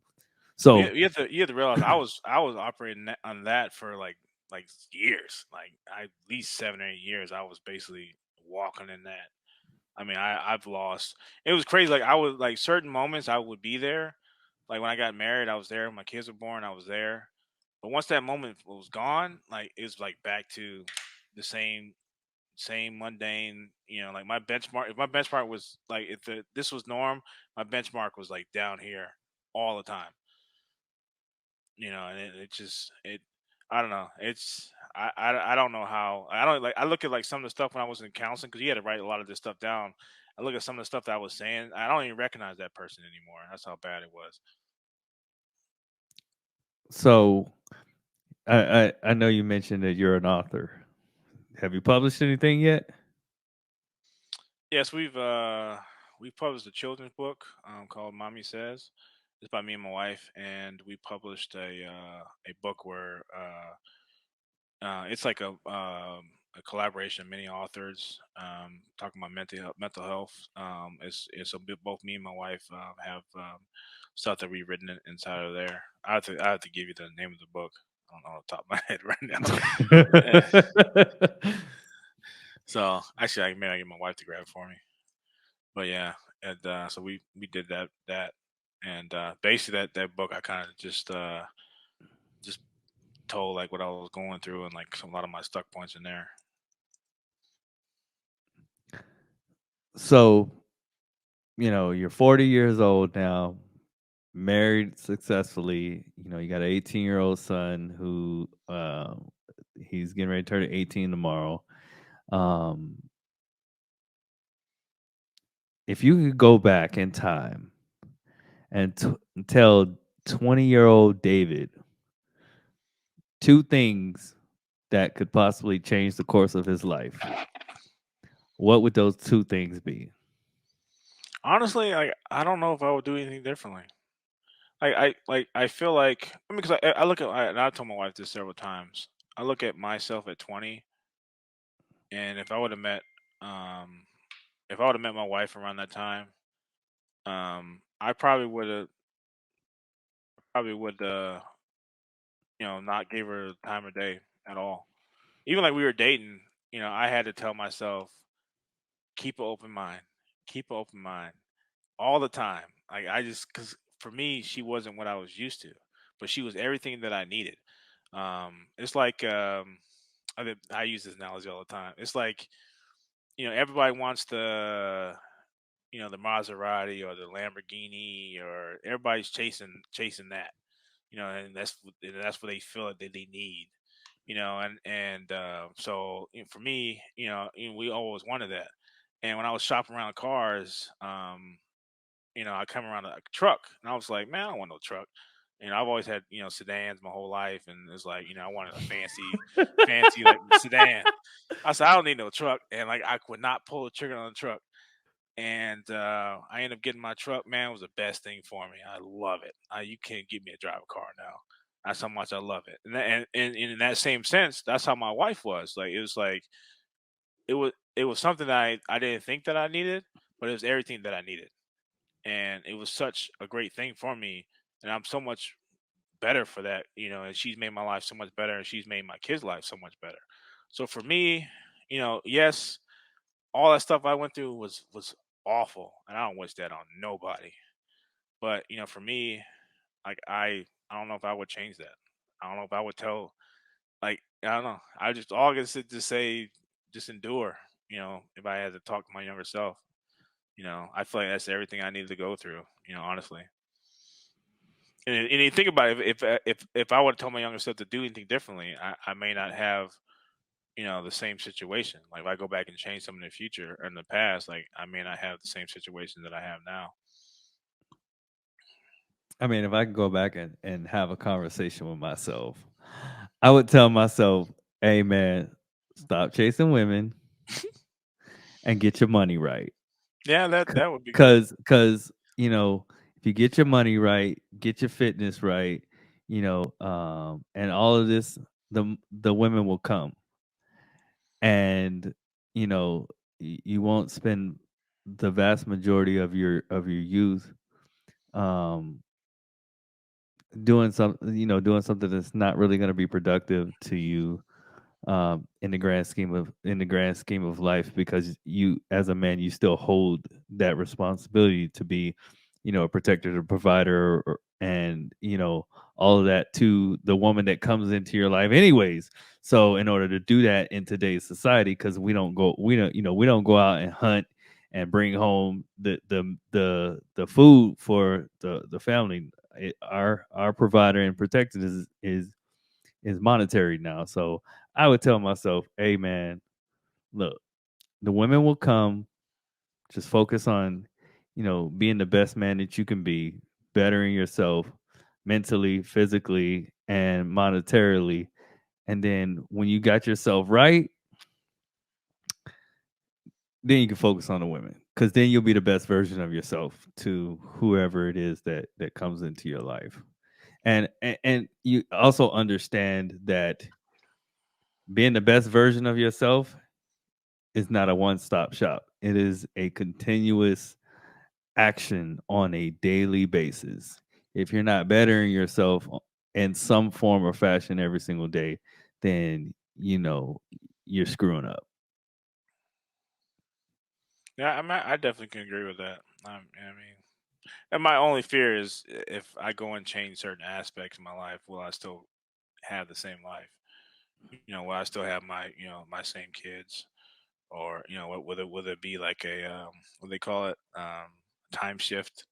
Well, So, you have to realize I was operating on that for like years, like at least 7 or 8 years. I was basically walking in that. I mean, I've lost. It was crazy. Like I was like certain moments I would be there. Like when I got married, I was there. When my kids were born, I was there. But once that moment was gone, like it was like back to the same mundane. Like my benchmark. If my benchmark was like if this was norm, my benchmark was like down here all the time. And it just it I don't know. I don't know how. I don't like I look at like some of the stuff when I was in counseling because you had to write a lot of this stuff down. I look at some of the stuff that I was saying. I don't even recognize that person anymore. That's how bad it was. so I know you mentioned that you're an author. Have you published anything yet? Yes, we've published a children's book called Mommy Says. It's by me and my wife, and we published a book where it's like a collaboration of many authors talking about mental health. It's both me and my wife have stuff that we've written inside of there. I have to give you the name of the book. I don't know off the top of my head right now. Eh, so actually, I maybe I get my wife to grab it for me. But yeah, and so we did that, and basically that book I kind of just told like what I was going through and like a lot of my stuck points in there. So, you're 40 years old now, married successfully. You got an 18-year-old son who he's getting ready to turn 18 tomorrow. Um, if you could go back in time and tell 20-year-old David two things that could possibly change the course of his life, what would those two things be? Honestly, I don't know if I would do anything differently. I feel like I mean because I look at and I told my wife this several times. I look at myself at 20, and um if I would have met my wife around that time, I probably would not give her the time of day at all. Even like we were dating, I had to tell myself keep an open mind, keep an open mind all the time. Like I just because for me she wasn't what I was used to, but she was everything that I needed. It's like I use this analogy all the time. It's like everybody wants the Maserati or the Lamborghini or everybody's chasing that. And that's what they feel like they need. And so for me, we always wanted that. And when I was shopping around cars, I come around a truck, and I was like, man, I don't want no truck. I've always had sedans my whole life, and it's like I wanted a fancy like sedan. I said I don't need no truck, and like I could not pull the trigger on the truck. And I ended up getting my truck. Man, it was the best thing for me. I love it. You can't get me a drive a car now. That's how much I love it. And in that same sense, that's how my wife was. Like it was like it was something that I didn't think that I needed, but it was everything that I needed, and it was such a great thing for me. And I'm so much better for that. And she's made my life so much better, and she's made my kids' life so much better. So for me, yes, all that stuff I went through was awful, and I don't wish that on nobody. But for me, like I don't know if I would change that. I don't know if I would tell. Like I don't know. I just all I can say just endure. If I had to talk to my younger self, I feel like that's everything I needed to go through. Honestly. And you think about it, if I would have told my younger self to do anything differently, I may not have the same situation. Like if I go back and change something in the future or in the past, like I may not have the same situation that I have now. I mean, if I could go back and have a conversation with myself, I would tell myself, hey man, stop chasing women and get your money right. Yeah, that would be good. Cause if you get your money right, get your fitness right, and all of this, the women will come, and you know you won't spend the vast majority of your youth um doing something that's not really going to be productive to you in the grand scheme of life, because you as a man you still hold that responsibility to be a protector, a provider, and all of that to the woman that comes into your life anyways. So in order to do that in today's society, because we don't go out and hunt and bring home the food for the family. Our provider and protector is monetary now. So I would tell myself, hey man, look, the women will come. Just focus on, being the best man that you can be, bettering yourself mentally, physically, and monetarily. And then when you got yourself right, then you can focus on the women. Cause then you'll be the best version of yourself to whoever it is that comes into your life. And you also understand that being the best version of yourself is not a one-stop shop. It is a continuous action on a daily basis. If you're not bettering yourself in some form or fashion every single day, then you're screwing up. Yeah, I definitely can agree with that. I mean, and my only fear is if I go and change certain aspects of my life, will I still have the same life? Will I still have my my same kids, or will it be like a what they call it, time shift?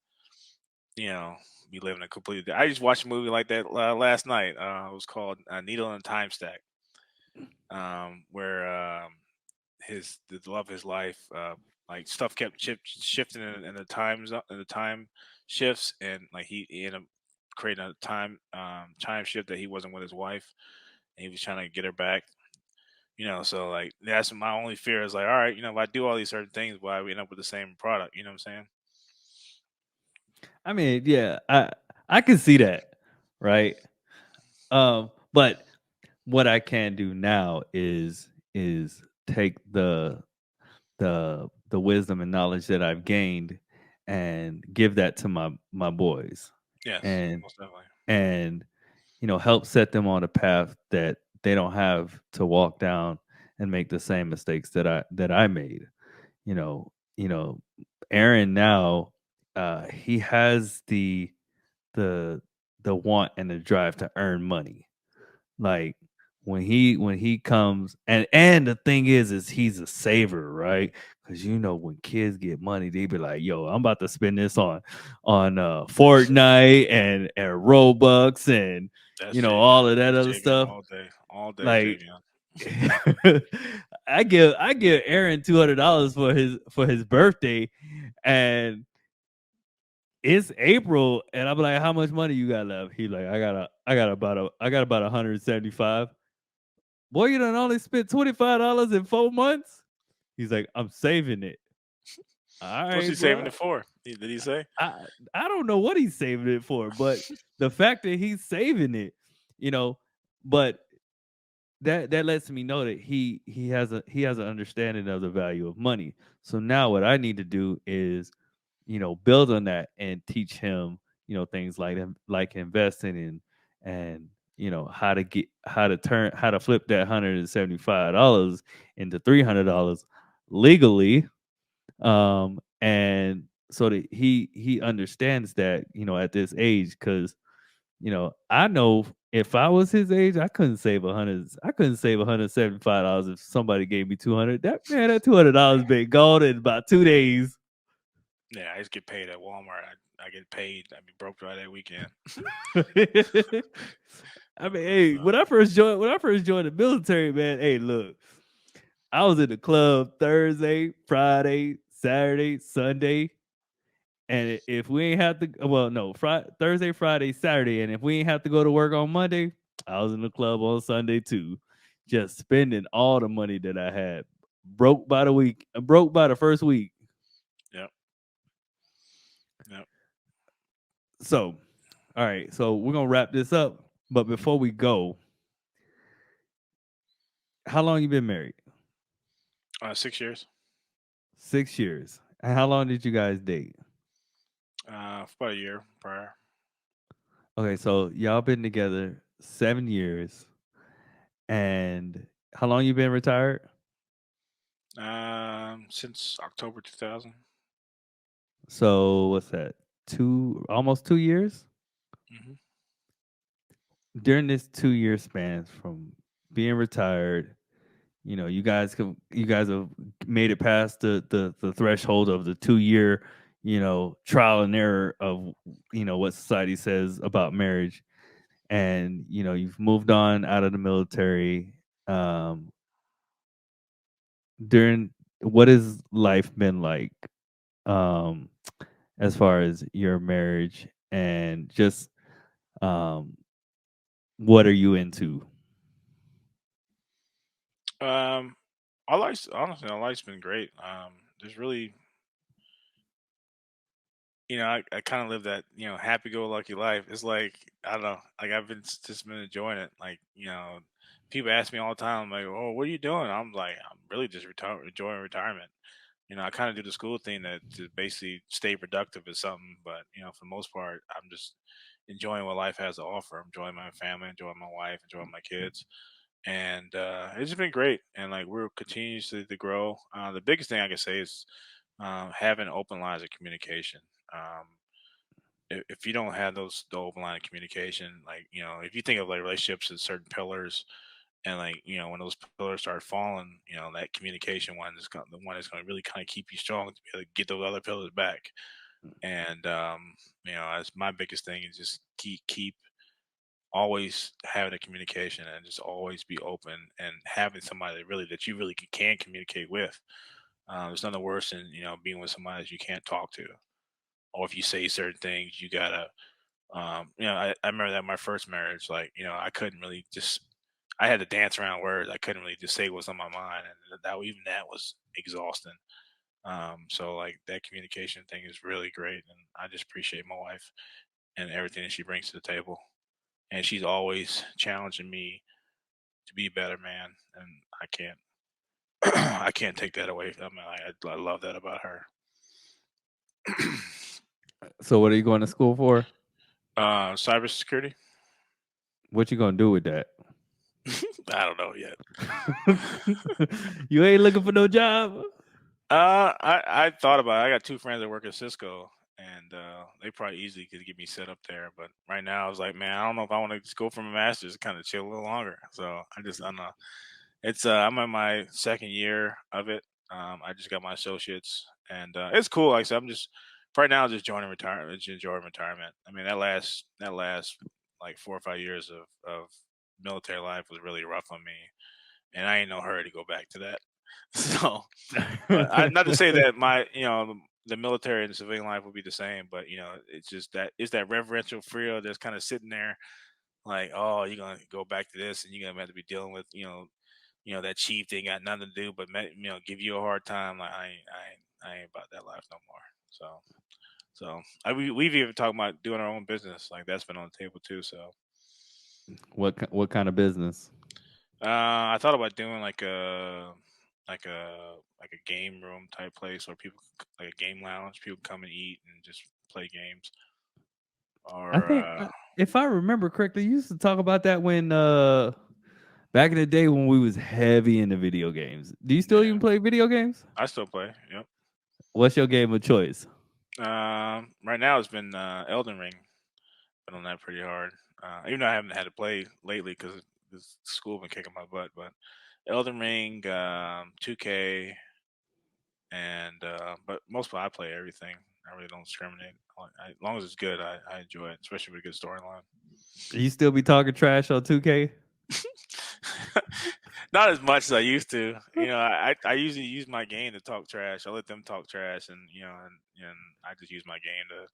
You know, be living a completely. I just watched a movie like that last night. It was called Needle and Time Stack, where the love of his life, like stuff kept shifting in the times in the time shifts, and like he ended up creating a time shift that he wasn't with his wife, and he was trying to get her back. So like that's my only fear is like, all right, if I do all these certain things, why we end up with the same product? You know what I'm saying? I mean, yeah, I can see that, right? But what I can do now is take the wisdom and knowledge that I've gained and give that to my boys, Yes, and most definitely. and help set them on a path that they don't have to walk down and make the same mistakes that I made. You know, you know, Aaron now, he has the the want and the drive to earn money. Like when he comes, and the thing is he's a saver, right? Because when kids get money, they be like, "Yo, I'm about to spend this on Fortnite and Robux and That's all Javion. of that That's other Javion stuff." all day, Like, Javion. I give Aaron $200 for his birthday, and it's April, and I'm like, how much money you got left? He like, I got about 175. Boy, you done only spent $25 in 4 months. He's like, I'm saving it. All What's right, he saving bro. it for? Did he say? I don't know what he's saving it for, but the fact that he's saving it, you know, but that lets me know that he has an understanding of the value of money. So now what I need to do is, build on that and teach him, things like investing and how to flip that $175 into $300 legally, and so that he understands that, at this age, because I know if I was his age, I couldn't save $175 if somebody gave me 200. That $200 been gone in about 2 days. Yeah, I just get paid at Walmart. I get paid. I be broke by that weekend. I mean, hey, So when I first joined the military, man, hey, look, I was in the club Thursday, Friday, Saturday, Sunday. And if we ain't have to, well, no, Thursday, Friday, Saturday, and if we ain't have to go to work on Monday, I was in the club on Sunday too, just spending all the money that I had. Broke by the first week. yep, yep. So, all right, so we're gonna wrap this up. But before we go, how long you been married? 6 years. 6 years. And how long did you guys date? For about a year prior. Okay, so y'all been together 7 years, and how long you been retired? Since October 2000. So what's that? Almost 2 years. Hmm. During this 2 year span from being retired, you guys have made it past the threshold of the 2 year, trial and error of what society says about marriage, and you've moved on out of the military. Um, during what has life been like, um, as far as your marriage and just um what are you into? Um, our life's honestly, our life's been great. There's really, I kind of live that, happy-go-lucky life. It's like I don't know, like just been enjoying it. Like, people ask me all the time, like, "Oh, what are you doing?" I'm like, I'm really just enjoying retirement. I kind of do the school thing that to basically stay productive or something. But for the most part, I'm just enjoying what life has to offer. I'm enjoying my family, enjoying my wife, enjoying my kids, and it's just been great. And like we're continuously to grow. The biggest thing I can say is having open lines of communication. Um, if you don't have the open line of communication, like if you think of like relationships as certain pillars, and like when those pillars start falling, that communication one is the one that's going to really kind of keep you strong to be able to get those other pillars back. And that's my biggest thing is just keep always having a communication and just always be open and having somebody that you really can communicate with. There's nothing worse than being with somebody that you can't talk to, or if you say certain things, you gotta. I remember that my first marriage, like I couldn't really just. I had to dance around words. I couldn't really just say what's on my mind, and even that was exhausting. So like that communication thing is really great, and I just appreciate my wife and everything that she brings to the table. And she's always challenging me to be a better man, and I can't I can't take that away. I mean, I love that about her. So what are you going to school for? Cybersecurity. What you gonna do with that? I don't know yet. You ain't looking for no job? I thought about it. I got two friends that work at Cisco, and they probably easily could get me set up there. But right now, I was like, man, I don't know if I want to just go for my master's, kind of chill a little longer. So I don't know. It's I'm in my second year of it. I just got my associates, and it's cool. Like I said, I'm just right now just joining retirement, just enjoying retirement. I mean, that last like 4 or 5 years of military life was really rough on me, and I ain't no hurry to go back to that. So, but not to say that my the military and civilian life would be the same, but it's just that it's that reverential fear that's kind of sitting there, like, oh, you're gonna go back to this, and you're gonna have to be dealing with that chief they got nothing to do but give you a hard time. Like I ain't about that life no more. We've even talked about doing our own business. Like that's been on the table too. So What kind of business? I thought about doing like a game room type place where people like a game lounge. People come and eat and just play games. I Or think if I remember correctly, you used to talk about that when back in the day when we was heavy into video games. Do you still yeah, even play video games? I still play. Yep. What's your game of choice? Right now it's been Elden Ring. Been on that pretty hard. Even though I haven't had to play lately because this school been kicking my butt. But Elden Ring, 2K, and but mostly I play everything. I really don't discriminate. As long as it's good, I enjoy it, especially with a good storyline. You still be talking trash on 2K? Not as much as I used to. I usually use my game to talk trash. I let them talk trash, and and I just use my game to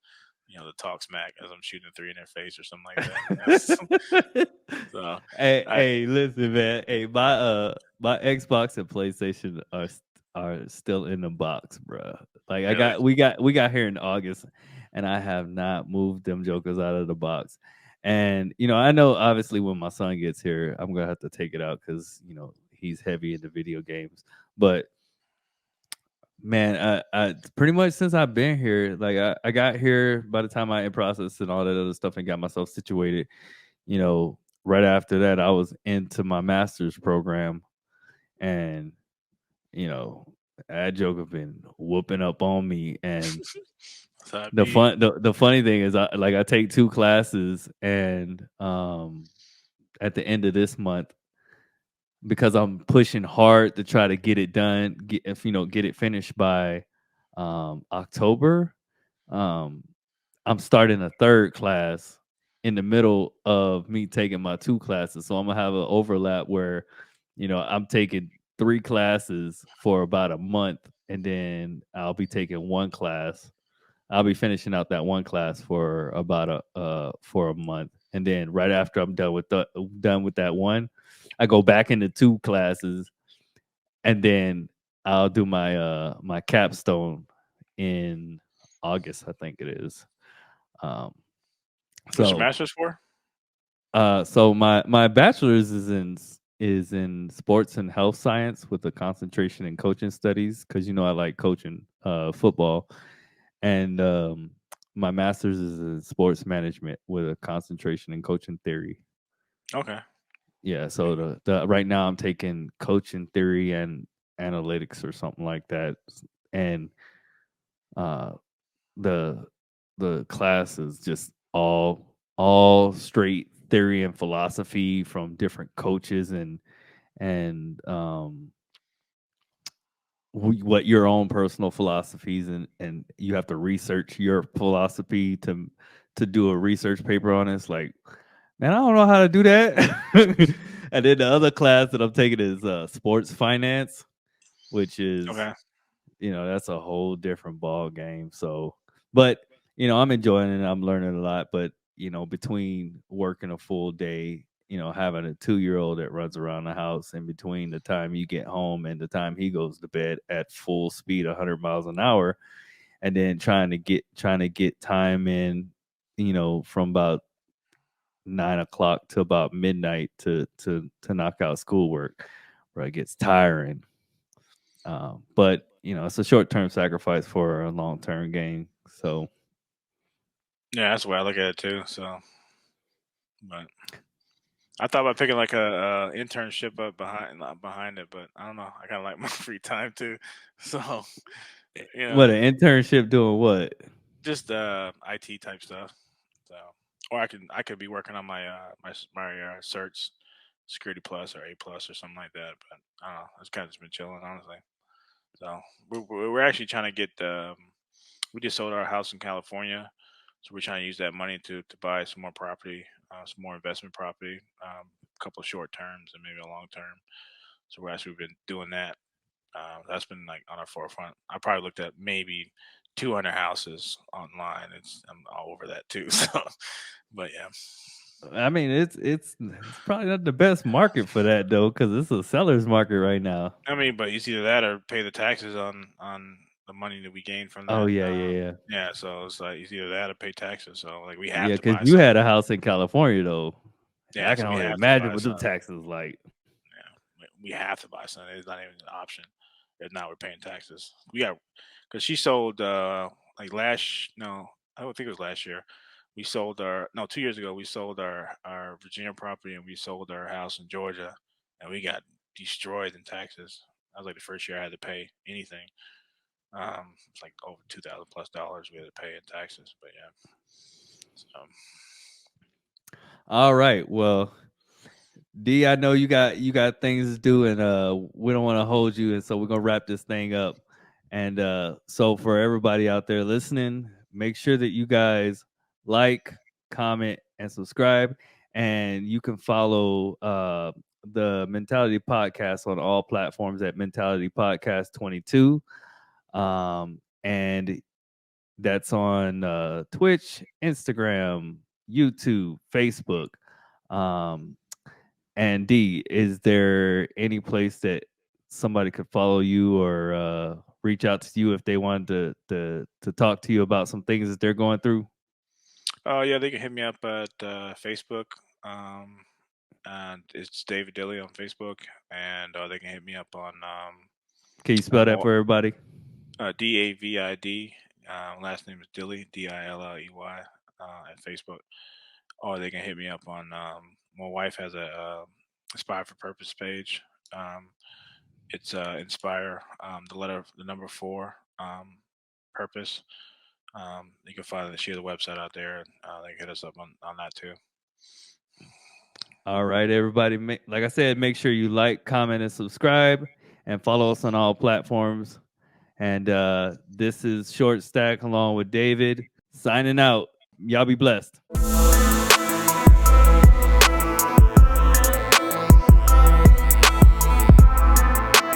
to talk smack as I'm shooting a three in their face or something like that. So I Hey, listen, man. Hey, my Xbox and PlayStation are still in the box, bro. Like really we got here in August, and I have not moved them jokers out of the box. And I know obviously when my son gets here, I'm gonna have to take it out because he's heavy into video games. But man, I pretty much since I've been here, like I got here by the time I in process and all that other stuff and got myself situated, right after that I was into my master's program, and you know, that joke have been whooping up on me. And so I the be the funny thing is I take two classes, and at the end of this month, because I'm pushing hard to try to get it done, get it finished by October. Um, I'm starting a third class in the middle of me taking my two classes, so I'm gonna have an overlap where, I'm taking three classes for about a month, and then I'll be taking one class. I'll be finishing out that one class for about a month, and then right after I'm done with that one, I go back into two classes, and then I'll do my capstone in August, I think it is. Um, what's your so master's for? so my bachelor's is in sports and health science with a concentration in coaching studies, because I like coaching football. And my master's is in sports management with a concentration in coaching theory. Okay. Yeah, so the right now I'm taking coaching theory and analytics or something like that. And uh the the class is just all straight theory and philosophy from different coaches, and what your own personal philosophies, and you have to research your philosophy to do a research paper on it. It's like, man, I don't know how to do that. And then the other class that I'm taking is sports finance, which is, Okay. that's a whole different ball game. So, but I'm enjoying it. I'm learning a lot. But between working a full day, having a 2-year-old that runs around the house, in between the time you get home and the time he goes to bed at full speed, 100 miles an hour, and then trying to get time in, from about 9 o'clock to about midnight to knock out schoolwork, where it gets tiring. But it's a short term sacrifice for a long term gain. So Yeah, that's the way I look at it too. So, but I thought about picking like a internship up behind it, but I don't know. I kind of like my free time too. So, you what, know, an internship doing what? just IT type stuff. So, or I could be working on my certs, Security Plus or A Plus or something like that. But I don't know. It's kind of just been chilling, honestly. So we're actually trying to get. We just sold our house in California, so we're trying to use that money to buy some more property, some more investment property, a couple of short terms and maybe a long term. So we're actually been doing that. That's been like on our forefront. I probably looked at maybe 200 houses online. I'm all over that too. So, but yeah, I mean, it's probably not the best market for that though, because it's a seller's market right now. I mean, but it's either that or pay the taxes on the money that we gain from Oh that. yeah, yeah, yeah, Yeah, so it's like it's either that or pay taxes. So like we have yeah. to Because buy you something. had a house in California though. Yeah, I can so we only have to imagine buy what the something. taxes like. Yeah, we have to buy something. It's not even an option. If not, we're paying taxes. We got because she sold like last no, I don't think it was last year. We sold our no 2 years ago. We sold our Virginia property and we sold our house in Georgia, and we got destroyed in taxes. That was like the first year I had to pay anything. It's like over $2,000 plus we had to pay in taxes. But yeah, so All right, well, D, I know you got things to do, and we don't want to hold you, and so we're gonna wrap this thing up. And so for everybody out there listening, make sure that you guys like, comment, and subscribe, and you can follow the Mentality Podcast on all platforms at Mentality Podcast 22, and that's on Twitch, Instagram, YouTube, Facebook. Um, and D, is there any place that somebody could follow you or reach out to you if they wanted to talk to you about some things that they're going through? yeah, they can hit me up at Facebook. Um, and it's David Dilley on Facebook, and they can hit me up on Can you spell that Mo- for everybody? David. Last name is Dilley, Dilley, at Facebook. Or they can hit me up on. My wife has a Inspire for Purpose page. Um, it's Inspire, the number four, Purpose. You can find that she has a website out there, and they can hit us up on that too. All right, everybody. Like I said, make sure you like, comment, and subscribe, and follow us on all platforms. And this is Short Stack along with David signing out. Y'all be blessed.